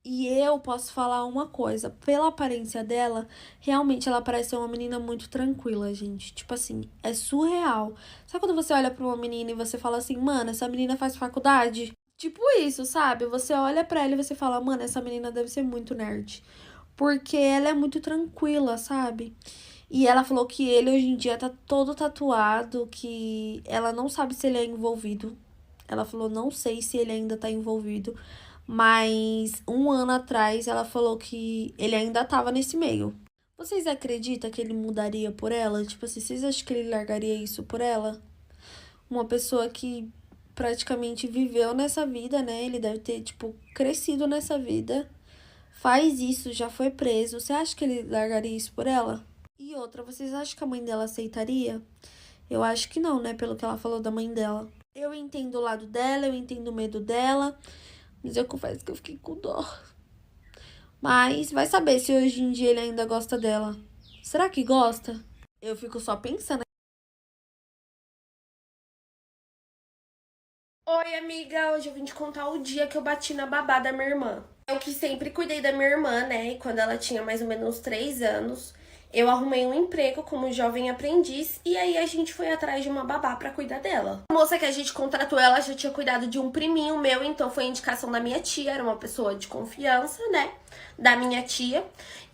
S1: E eu posso falar uma coisa, pela aparência dela, realmente ela parece ser uma menina muito tranquila, gente. Tipo assim, é surreal. Sabe quando você olha pra uma menina e você fala assim, mano, essa menina faz faculdade? Tipo isso, sabe? Você olha pra ela e você fala, mano, essa menina deve ser muito nerd. Porque ela é muito tranquila, sabe? E ela falou que ele hoje em dia tá todo tatuado, que ela não sabe se ele é envolvido. Ela falou, não sei se ele ainda tá envolvido. Mas um ano atrás ela falou que ele ainda tava nesse meio. Vocês acreditam que ele mudaria por ela? Tipo assim, vocês acham que ele largaria isso por ela? Uma pessoa que praticamente viveu nessa vida, né? Ele deve ter, tipo, crescido nessa vida. Faz isso, já foi preso. Você acha que ele largaria isso por ela? E outra, vocês acham que a mãe dela aceitaria? Eu acho que não, né? Pelo que ela falou da mãe dela. Eu entendo o lado dela, eu entendo o medo dela. Mas eu confesso que eu fiquei com dó. Mas vai saber se hoje em dia ele ainda gosta dela. Será que gosta? Eu fico só pensando. Oi, amiga. Hoje eu vim te contar o dia que eu bati na babá da minha irmã. Eu que sempre cuidei da minha irmã, né? E quando ela tinha mais ou menos 3 anos, eu arrumei um emprego como jovem aprendiz e aí a gente foi atrás de uma babá pra cuidar dela. A moça que a gente contratou, ela já tinha cuidado de um priminho meu, então foi indicação da minha tia, era uma pessoa de confiança, né? Da minha tia.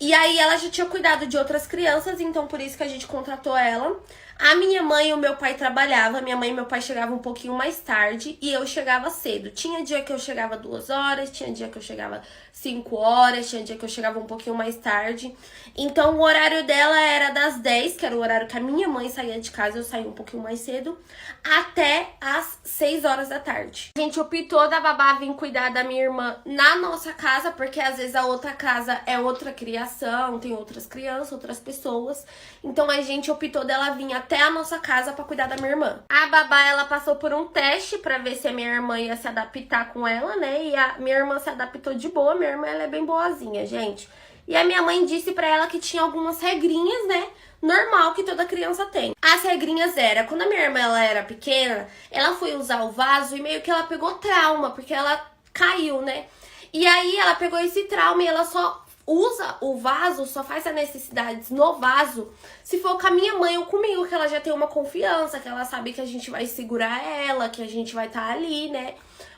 S1: E aí ela já tinha cuidado de outras crianças, então por isso que a gente contratou ela. A minha mãe e o meu pai trabalhavam. Minha mãe e meu pai chegavam um pouquinho mais tarde e eu chegava cedo. Tinha dia que eu chegava 2 horas, tinha dia que eu chegava 5 horas, tinha dia que eu chegava um pouquinho mais tarde. Então o horário dela era das 10, que era o horário que a minha mãe saía de casa, eu saía um pouquinho mais cedo, até as 6 horas da tarde. A gente optou da babá vir cuidar da minha irmã na nossa casa, porque às vezes a outra casa é outra criação, tem outras crianças, outras pessoas. Então a gente optou dela vir até a nossa casa pra cuidar da minha irmã. A babá, ela passou por um teste pra ver se a minha irmã ia se adaptar com ela, né? E a minha irmã se adaptou de boa. Minha irmã, ela é bem boazinha, gente. E a minha mãe disse pra ela que tinha algumas regrinhas, né? Normal que toda criança tem. As regrinhas era, quando a minha irmã ela era pequena, ela foi usar o vaso e meio que ela pegou trauma, porque ela caiu, né? E aí ela pegou esse trauma e ela só usa o vaso, só faz as necessidades no vaso, se for com a minha mãe ou comigo, que ela já tem uma confiança, que ela sabe que a gente vai segurar ela, que a gente vai estar ali, né,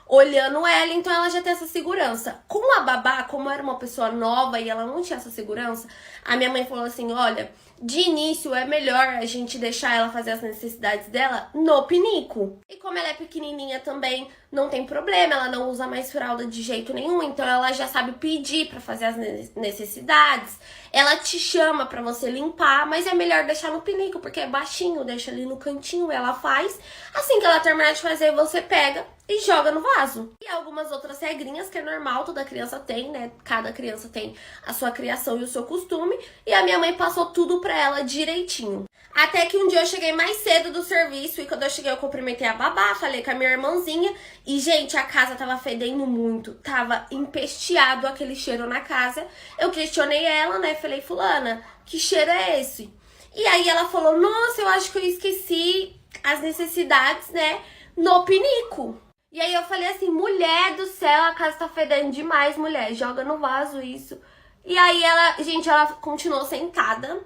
S1: olhando ela, então ela já tem essa segurança. Com a babá, como era uma pessoa nova e ela não tinha essa segurança, a minha mãe falou assim, olha, de início é melhor a gente deixar ela fazer as necessidades dela no pinico. E como ela é pequenininha também, não tem problema, ela não usa mais fralda de jeito nenhum, então ela já sabe pedir pra fazer as necessidades. Ela te chama pra você limpar, mas é melhor deixar no pinico, porque é baixinho, deixa ali no cantinho, ela faz. Assim que ela terminar de fazer, você pega e joga no vaso. E algumas outras regrinhas que é normal, toda criança tem, né? Cada criança tem a sua criação e o seu costume. E a minha mãe passou tudo pra ela direitinho. Até que um dia eu cheguei mais cedo do serviço e quando eu cheguei eu cumprimentei a babá, falei com a minha irmãzinha. E, gente, a casa tava fedendo muito, tava empesteado aquele cheiro na casa. Eu questionei ela, né? Falei, fulana, que cheiro é esse? E aí ela falou, nossa, eu acho que eu esqueci as necessidades, né? No pinico. E aí eu falei assim, mulher do céu, a casa tá fedendo demais, mulher, joga no vaso isso. E aí ela, gente, ela continuou sentada,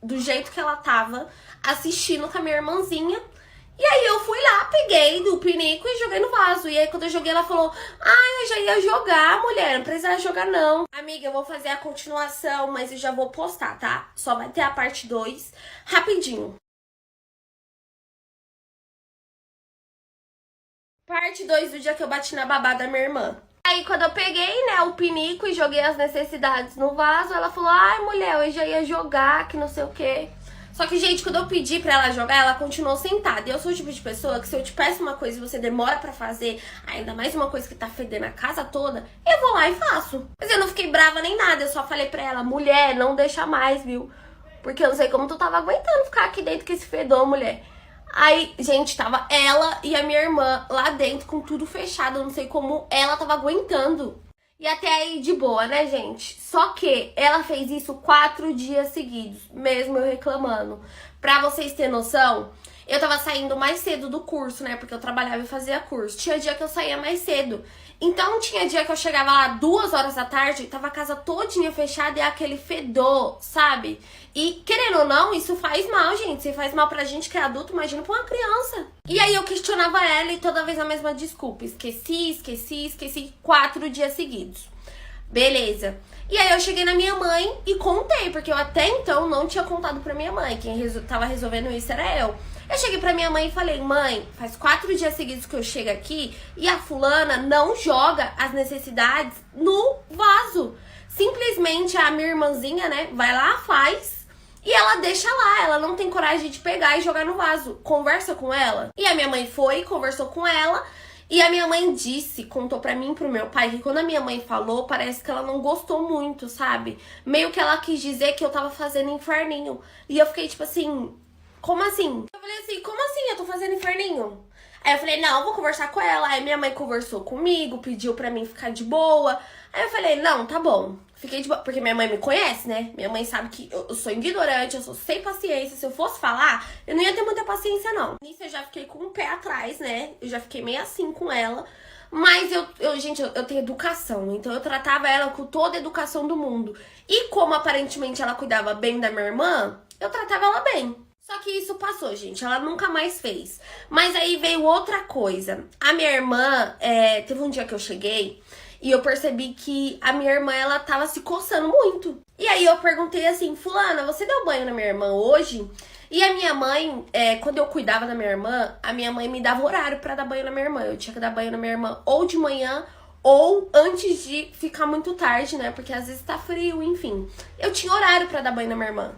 S1: do jeito que ela tava, assistindo com a minha irmãzinha. E aí eu fui lá, peguei do pinico e joguei no vaso. E aí quando eu joguei, ela falou, eu já ia jogar, mulher, não precisa jogar não. Amiga, eu vou fazer a continuação, mas eu já vou postar, tá? Só vai ter a parte 2, rapidinho. Parte 2 do dia que eu bati na babá da minha irmã. Aí quando eu peguei, né, o pinico e joguei as necessidades no vaso, ela falou, ai mulher, eu já ia jogar, que não sei o quê. Só que, gente, quando eu pedi pra ela jogar, ela continuou sentada. E eu sou o tipo de pessoa que se eu te peço uma coisa e você demora pra fazer, ainda mais uma coisa que tá fedendo a casa toda, eu vou lá e faço. Mas eu não fiquei brava nem nada, eu só falei pra ela, mulher, não deixa mais, viu? Porque eu não sei como tu tava aguentando ficar aqui dentro com esse fedor, mulher. Aí, gente, tava ela e a minha irmã lá dentro com tudo fechado. Eu não sei como ela tava aguentando. E até aí de boa, né, gente? Só que ela fez isso 4 dias seguidos, mesmo eu reclamando. Pra vocês terem noção, eu tava saindo mais cedo do curso, né? Porque eu trabalhava e fazia curso. Tinha dia que eu saía mais cedo. Então tinha dia que eu chegava lá 2 horas da tarde, tava a casa todinha fechada e aquele fedor, sabe? E querendo ou não, isso faz mal, gente. Se faz mal pra gente que é adulto, imagina pra uma criança. E aí eu questionava ela e toda vez a mesma desculpa. Esqueci 4 dias seguidos. Beleza. E aí eu cheguei na minha mãe e contei, porque eu até então não tinha contado pra minha mãe. Quem tava resolvendo isso era eu. Eu cheguei pra minha mãe e falei, mãe, faz 4 dias seguidos que eu chego aqui e a fulana não joga as necessidades no vaso. Simplesmente a minha irmãzinha, né, vai lá, faz e ela deixa lá. Ela não tem coragem de pegar e jogar no vaso. Conversa com ela. E a minha mãe foi, conversou com ela. E a minha mãe contou pra mim e pro meu pai, que quando a minha mãe falou, parece que ela não gostou muito, sabe? Meio que ela quis dizer que eu tava fazendo inferninho. E eu fiquei tipo assim, como assim? Eu falei assim, como assim eu tô fazendo inferninho? Aí eu falei, não, eu vou conversar com ela. Aí minha mãe conversou comigo, pediu pra mim ficar de boa. Aí eu falei, não, tá bom. Fiquei de boa, porque minha mãe me conhece, né? Minha mãe sabe que eu sou ignorante, eu sou sem paciência. Se eu fosse falar, eu não ia ter muita paciência, não. Nisso eu já fiquei com o pé atrás, né? Eu já fiquei meio assim com ela. Mas gente, eu tenho educação. Então eu tratava ela com toda a educação do mundo. E como aparentemente ela cuidava bem da minha irmã, eu tratava ela bem. Só que isso passou, gente. Ela nunca mais fez. Mas aí veio outra coisa. A minha irmã, teve um dia que eu cheguei e eu percebi que a minha irmã, ela tava se coçando muito. E aí eu perguntei assim, fulana, você deu banho na minha irmã hoje? E a minha mãe, quando eu cuidava da minha irmã, a minha mãe me dava horário pra dar banho na minha irmã. Eu tinha que dar banho na minha irmã ou de manhã ou antes de ficar muito tarde, né? Porque às vezes tá frio, enfim. Eu tinha horário pra dar banho na minha irmã.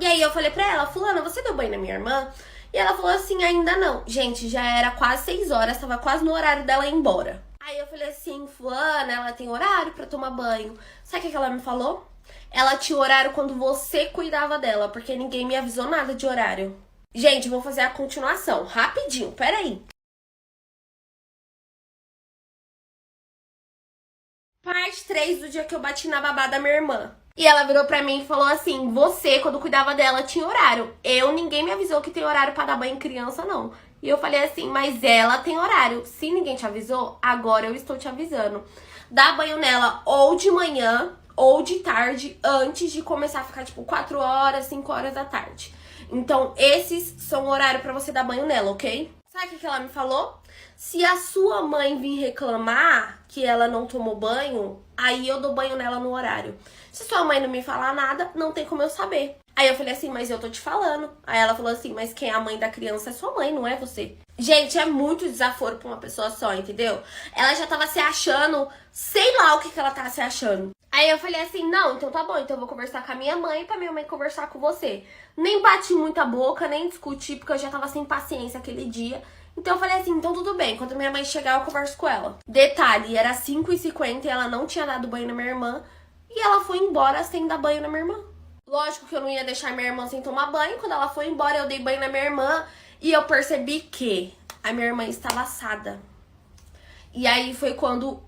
S1: E aí eu falei pra ela, fulana, você deu banho na minha irmã? E ela falou assim, ainda não. Gente, já era quase 6 horas, tava quase no horário dela ir embora. Aí eu falei assim, fulana, ela tem horário pra tomar banho. Sabe o que ela me falou? Ela tinha horário quando você cuidava dela, porque ninguém me avisou nada de horário. Gente, vou fazer a continuação, rapidinho, peraí. Parte 3 do dia que eu bati na babá da minha irmã. E ela virou pra mim e falou assim, você, quando cuidava dela, tinha horário. Ninguém me avisou que tem horário pra dar banho em criança, não. E eu falei assim, mas ela tem horário. Se ninguém te avisou, agora eu estou te avisando. Dá banho nela ou de manhã ou de tarde, antes de começar a ficar, tipo, 4 horas, 5 horas da tarde. Então, esses são o horário pra você dar banho nela, ok? Sabe o que ela me falou? Se a sua mãe vir reclamar que ela não tomou banho, aí eu dou banho nela no horário. Se sua mãe não me falar nada, não tem como eu saber. Aí eu falei assim, mas eu tô te falando. Aí ela falou assim, mas quem é a mãe da criança é sua mãe, não é você. Gente, é muito desaforo pra uma pessoa só, entendeu? Ela já tava se achando, sei lá o que ela tava se achando. Aí eu falei assim, não, então tá bom, então eu vou conversar com a minha mãe pra minha mãe conversar com você. Nem bati muita boca, nem discuti, porque eu já tava sem paciência aquele dia. Então eu falei assim, então tudo bem, quando minha mãe chegar eu converso com ela. Detalhe, era 5h50 e ela não tinha dado banho na minha irmã. E ela foi embora sem dar banho na minha irmã. Lógico que eu não ia deixar minha irmã sem tomar banho. Quando ela foi embora eu dei banho na minha irmã. E eu percebi que a minha irmã estava assada. E aí foi quando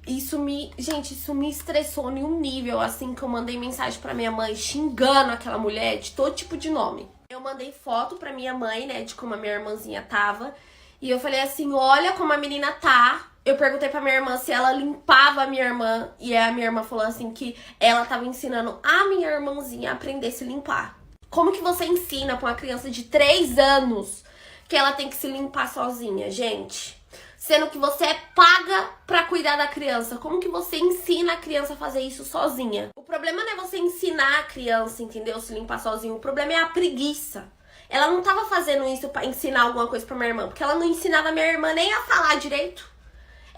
S1: gente, isso me estressou em um nível, assim, que eu mandei mensagem pra minha mãe xingando aquela mulher de todo tipo de nome. Eu mandei foto pra minha mãe, né, de como a minha irmãzinha tava. E eu falei assim, olha como a menina tá. Eu perguntei pra minha irmã se ela limpava a minha irmã. E a minha irmã falou assim que ela tava ensinando a minha irmãzinha a aprender a se limpar. Como que você ensina pra uma criança de 3 anos que ela tem que se limpar sozinha, gente? Sendo que você é paga pra cuidar da criança. Como que você ensina a criança a fazer isso sozinha? O problema não é você ensinar a criança, entendeu? Se limpar sozinha. O problema é a preguiça. Ela não tava fazendo isso pra ensinar alguma coisa pra minha irmã. Porque ela não ensinava a minha irmã nem a falar direito.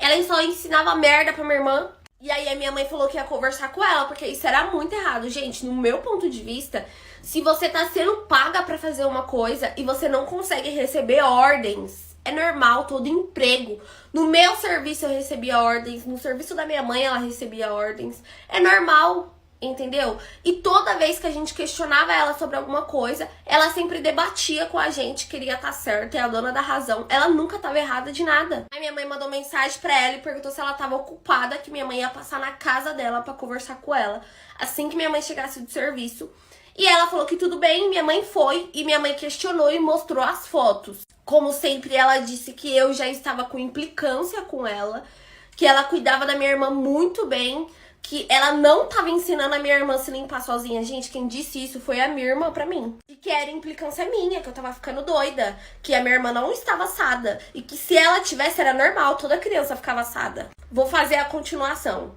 S1: Ela só ensinava merda pra minha irmã. E aí a minha mãe falou que ia conversar com ela, porque isso era muito errado. Gente, no meu ponto de vista, se você tá sendo paga pra fazer uma coisa e você não consegue receber ordens, é normal, todo emprego. No meu serviço eu recebia ordens, no serviço da minha mãe ela recebia ordens. É normal, entendeu? E toda vez que a gente questionava ela sobre alguma coisa, ela sempre debatia com a gente, queria estar certa, é a dona da razão. Ela nunca estava errada de nada. Aí minha mãe mandou mensagem pra ela e perguntou se ela estava ocupada, que minha mãe ia passar na casa dela pra conversar com ela, assim que minha mãe chegasse do serviço. E ela falou que tudo bem, minha mãe foi, e minha mãe questionou e mostrou as fotos. Como sempre, ela disse que eu já estava com implicância com ela, que ela cuidava da minha irmã muito bem, que ela não estava ensinando a minha irmã a se limpar sozinha. Gente, quem disse isso foi a minha irmã pra mim. E que era implicância minha, que eu tava ficando doida, que a minha irmã não estava assada, e que se ela tivesse era normal, toda criança ficava assada. Vou fazer a continuação.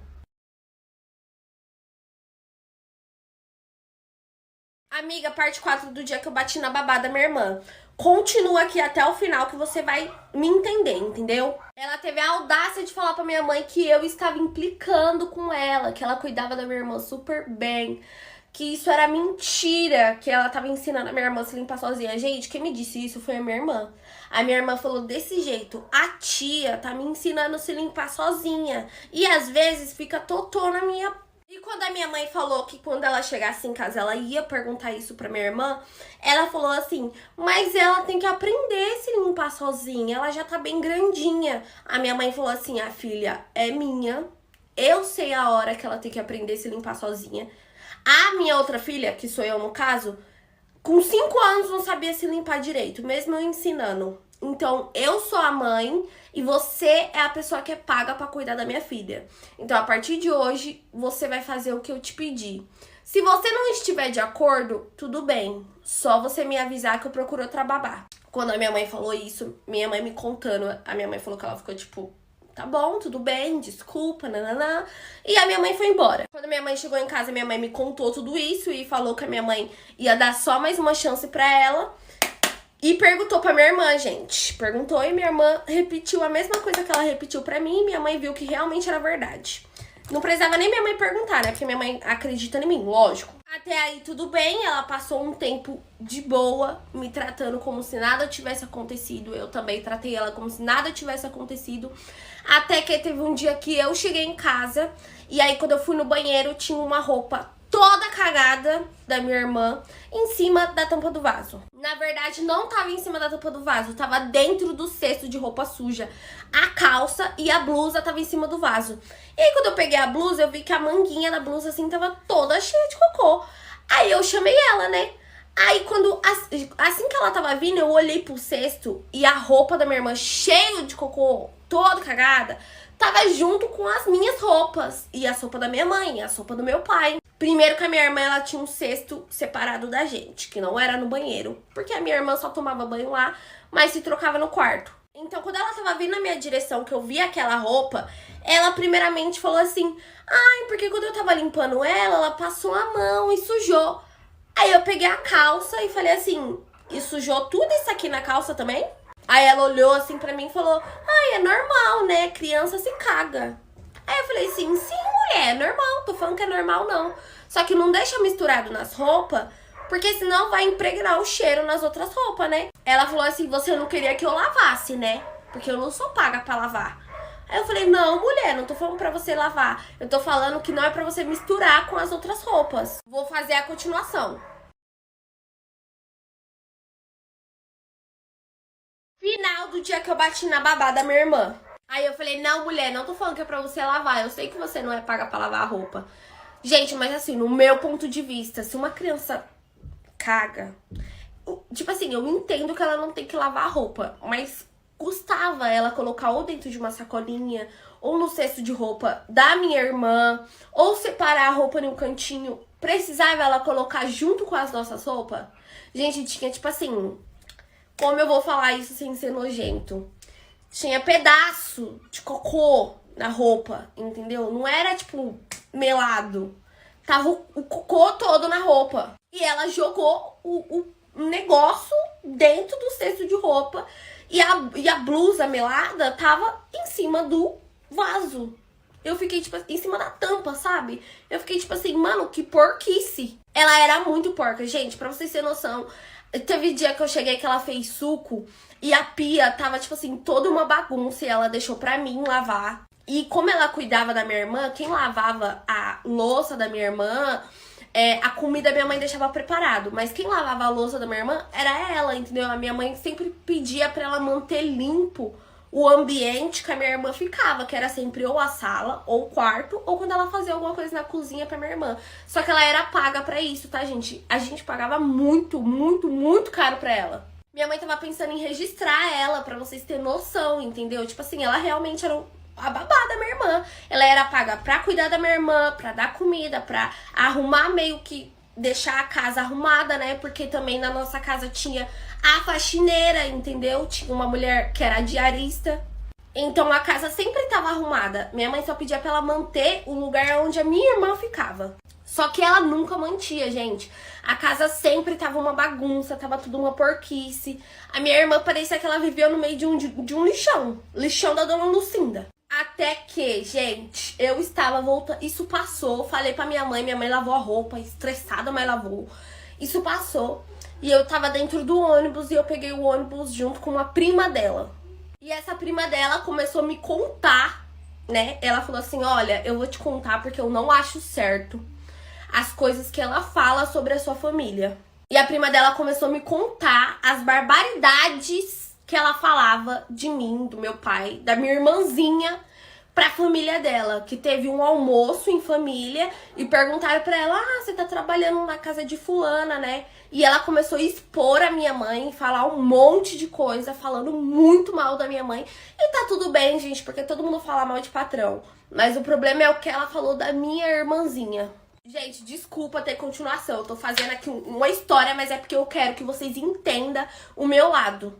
S1: Amiga, parte 4 do dia que eu bati na babá da minha irmã. Continua aqui até o final que você vai me entender, entendeu? Ela teve a audácia de falar pra minha mãe que eu estava implicando com ela, que ela cuidava da minha irmã super bem, que isso era mentira, que ela tava ensinando a minha irmã a se limpar sozinha. Gente, quem me disse isso foi a minha irmã. A minha irmã falou desse jeito: a tia tá me ensinando a se limpar sozinha e às vezes fica totô na minha. E quando a minha mãe falou que quando ela chegasse em casa ela ia perguntar isso pra minha irmã, ela falou assim: mas ela tem que aprender a se limpar sozinha, ela já tá bem grandinha. A minha mãe falou assim: a filha é minha, eu sei a hora que ela tem que aprender a se limpar sozinha. A minha outra filha, que sou eu no caso, com 5 anos não sabia se limpar direito, mesmo eu ensinando. Então, eu sou a mãe e você é a pessoa que é paga pra cuidar da minha filha. Então, a partir de hoje, você vai fazer o que eu te pedi. Se você não estiver de acordo, tudo bem. Só você me avisar que eu procuro outra babá. Quando a minha mãe falou isso, minha mãe me contando, a minha mãe falou que ela ficou tipo: tá bom, tudo bem, desculpa, nananã. E a minha mãe foi embora. Quando a minha mãe chegou em casa, minha mãe me contou tudo isso e falou que a minha mãe ia dar só mais uma chance pra ela. E perguntou pra minha irmã, gente. Perguntou e minha irmã repetiu a mesma coisa que ela repetiu pra mim. E minha mãe viu que realmente era verdade. Não precisava nem minha mãe perguntar, né? Porque minha mãe acredita em mim, lógico. Até aí tudo bem, ela passou um tempo de boa, me tratando como se nada tivesse acontecido. Eu também tratei ela como se nada tivesse acontecido. Até que teve um dia que eu cheguei em casa, e aí quando eu fui no banheiro, tinha uma roupa toda cagada da minha irmã em cima da tampa do vaso. Na verdade, não tava em cima da tampa do vaso, tava dentro do cesto de roupa suja. A calça e a blusa tava em cima do vaso. E aí, quando eu peguei a blusa, eu vi que a manguinha da blusa, assim, tava toda cheia de cocô. Aí eu chamei ela, né? Aí, assim que ela tava vindo, eu olhei pro cesto e a roupa da minha irmã, cheia de cocô, toda cagada, tava junto com as minhas roupas. E a sopa da minha mãe, a sopa do meu pai. Primeiro que a minha irmã, ela tinha um cesto separado da gente, que não era no banheiro. Porque a minha irmã só tomava banho lá, mas se trocava no quarto. Então, quando ela tava vindo na minha direção, que eu vi aquela roupa, ela primeiramente falou assim: ai, porque quando eu tava limpando ela passou a mão e sujou. Aí eu peguei a calça e falei assim: e sujou tudo isso aqui na calça também? Aí ela olhou assim pra mim e falou: ai, é normal, né? Criança se caga. Aí eu falei assim: sim, mulher, é normal. Tô falando que é normal, não. Só que não deixa misturado nas roupas, porque senão vai impregnar o cheiro nas outras roupas, né? Ela falou assim: você não queria que eu lavasse, né? Porque eu não sou paga pra lavar. Aí eu falei: não, mulher, não tô falando pra você lavar. Eu tô falando que não é pra você misturar com as outras roupas. Vou fazer a continuação. Final do dia que eu bati na babá da minha irmã. Aí eu falei: não, mulher, não tô falando que é pra você lavar. Eu sei que você não é paga pra lavar a roupa. Gente, mas assim, no meu ponto de vista, se uma criança caga, tipo assim, eu entendo que ela não tem que lavar a roupa, mas custava ela colocar ou dentro de uma sacolinha, ou no cesto de roupa da minha irmã, ou separar a roupa em um cantinho. Precisava ela colocar junto com as nossas roupas? Gente, tinha tipo assim, como eu vou falar isso sem ser nojento? Tinha pedaço de cocô na roupa, entendeu? Não era tipo melado. Tava o cocô todo na roupa. E ela jogou o negócio dentro do cesto de roupa. E a blusa melada tava em cima do vaso. Eu fiquei, tipo, em cima da tampa, sabe? Eu fiquei, tipo assim, mano, que porquice. Ela era muito porca, gente, pra vocês terem noção. Teve dia que eu cheguei que ela fez suco e a pia tava, tipo assim, toda uma bagunça e ela deixou pra mim lavar. E como ela cuidava da minha irmã, quem lavava a louça da minha irmã, a comida minha mãe deixava preparado. Mas quem lavava a louça da minha irmã era ela, entendeu? A minha mãe sempre pedia pra ela manter limpo o ambiente que a minha irmã ficava, que era sempre ou a sala, ou o quarto, ou quando ela fazia alguma coisa na cozinha pra minha irmã. Só que ela era paga pra isso, tá, gente? A gente pagava muito, muito, muito caro pra ela. Minha mãe tava pensando em registrar ela, pra vocês terem noção, entendeu? Tipo assim, ela realmente era a babá da minha irmã. Ela era paga pra cuidar da minha irmã, pra dar comida, pra arrumar meio que deixar a casa arrumada, né? Porque também na nossa casa tinha a faxineira, entendeu? Tinha uma mulher que era diarista. Então a casa sempre tava arrumada. Minha mãe só pedia pra ela manter o lugar onde a minha irmã ficava. Só que ela nunca mantia, gente. A casa sempre tava uma bagunça, tava tudo uma porquice. A minha irmã parecia que ela vivia no meio de um lixão. Lixão da dona Lucinda. Até que, gente, eu estava voltando. Isso passou. Falei pra minha mãe lavou a roupa, estressada, mas lavou. Isso passou. E eu tava dentro do ônibus e eu peguei o ônibus junto com uma prima dela. E essa prima dela começou a me contar, né? Ela falou assim: olha, eu vou te contar porque eu não acho certo as coisas que ela fala sobre a sua família. E a prima dela começou a me contar as barbaridades que ela falava de mim, do meu pai, da minha irmãzinha, pra família dela, que teve um almoço em família e perguntaram pra ela: ah, você tá trabalhando na casa de fulana, né? E ela começou a expor a minha mãe, falar um monte de coisa, falando muito mal da minha mãe. E tá tudo bem, gente, porque todo mundo fala mal de patrão. Mas o problema é o que ela falou da minha irmãzinha. Gente, desculpa ter continuação, eu tô fazendo aqui uma história, mas é porque eu quero que vocês entendam o meu lado.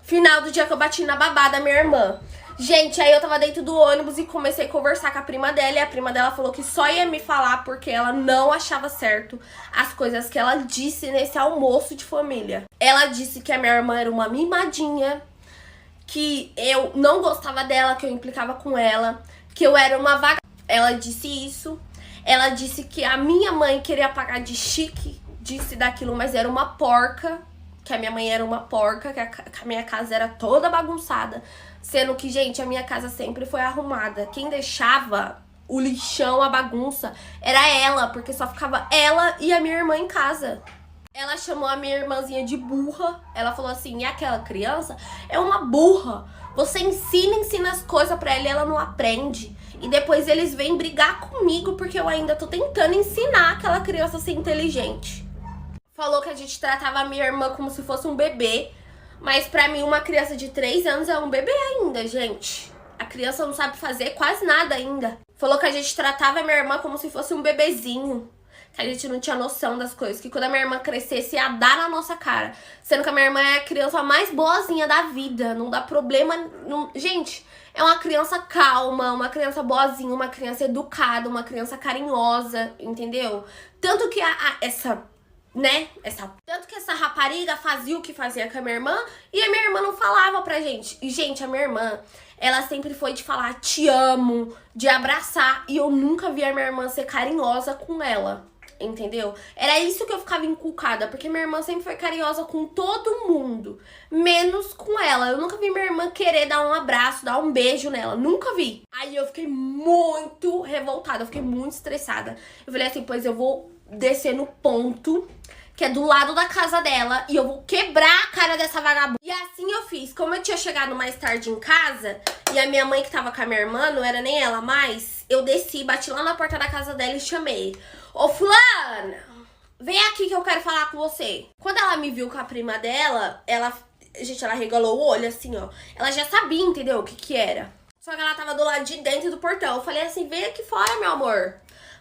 S1: Final do dia que eu bati na babá da minha irmã. Gente, aí eu tava dentro do ônibus e comecei a conversar com a prima dela. E a prima dela falou que só ia me falar porque ela não achava certo as coisas que ela disse nesse almoço de família. Ela disse que a minha irmã era uma mimadinha, que eu não gostava dela, que eu implicava com ela, que eu era uma vagabunda. Ela disse isso. Ela disse que a minha mãe queria pagar de chique, disse daquilo, mas era uma porca. Que a minha mãe era uma porca, que a minha casa era toda bagunçada. Sendo que, gente, a minha casa sempre foi arrumada. Quem deixava o lixão, a bagunça, era ela, porque só ficava ela e a minha irmã em casa. Ela chamou a minha irmãzinha de burra. Ela falou assim: e aquela criança é uma burra. Você ensina as coisas pra ela e ela não aprende. E depois eles vêm brigar comigo porque eu ainda tô tentando ensinar aquela criança a ser inteligente. Falou que a gente tratava a minha irmã como se fosse um bebê. Mas pra mim, uma criança de 3 anos é um bebê ainda, gente. A criança não sabe fazer quase nada ainda. Falou que a gente tratava a minha irmã como se fosse um bebezinho. Que a gente não tinha noção das coisas. Que quando a minha irmã crescesse, ia dar na nossa cara. Sendo que a minha irmã é a criança mais boazinha da vida. Não dá problema. Não... Gente, é uma criança calma, uma criança boazinha, uma criança educada, uma criança carinhosa, entendeu? Tanto que Tanto que essa rapariga fazia o que fazia com a minha irmã e a minha irmã não falava pra gente. E, gente, a minha irmã, ela sempre foi de falar te amo, de abraçar. E eu nunca vi a minha irmã ser carinhosa com ela, entendeu? Era isso que eu ficava inculcada, porque minha irmã sempre foi carinhosa com todo mundo, menos com ela. Eu nunca vi minha irmã querer dar um abraço, dar um beijo nela, nunca vi. Aí eu fiquei muito revoltada, eu fiquei muito estressada. Eu falei assim: pois eu vou descer no ponto que é do lado da casa dela e eu vou quebrar a cara dessa vagabunda. E assim eu fiz. Como eu tinha chegado mais tarde em casa e a minha mãe que tava com a minha irmã, não era nem ela mais, eu desci, bati lá na porta da casa dela e chamei: ô fulana, vem aqui que eu quero falar com você. Quando ela me viu com a prima dela, ela regalou o olho assim, ó. Ela já sabia, entendeu, o que era. Só que ela tava do lado de dentro do portão. Eu falei assim: vem aqui fora, meu amor,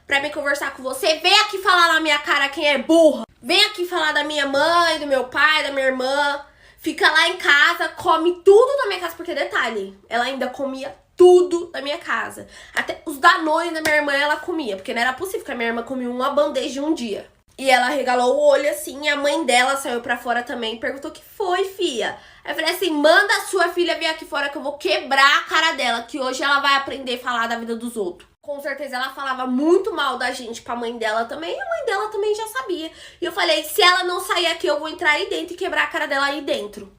S1: pra me conversar com você. Vem aqui falar na minha cara quem é burra. Vem aqui falar da minha mãe, do meu pai, da minha irmã. Fica lá em casa, come tudo da minha casa. Porque, detalhe, ela ainda comia tudo da minha casa. Até os Danone da minha irmã ela comia. Porque não era possível que a minha irmã comia uma bandeja um dia. E ela regalou o olho assim, e a mãe dela saiu pra fora também e perguntou: o que foi, fia? Aí eu falei assim: manda a sua filha vir aqui fora que eu vou quebrar a cara dela, que hoje ela vai aprender a falar da vida dos outros. Com certeza ela falava muito mal da gente pra mãe dela também, e a mãe dela também já sabia. E eu falei: se ela não sair aqui, eu vou entrar aí dentro e quebrar a cara dela aí dentro.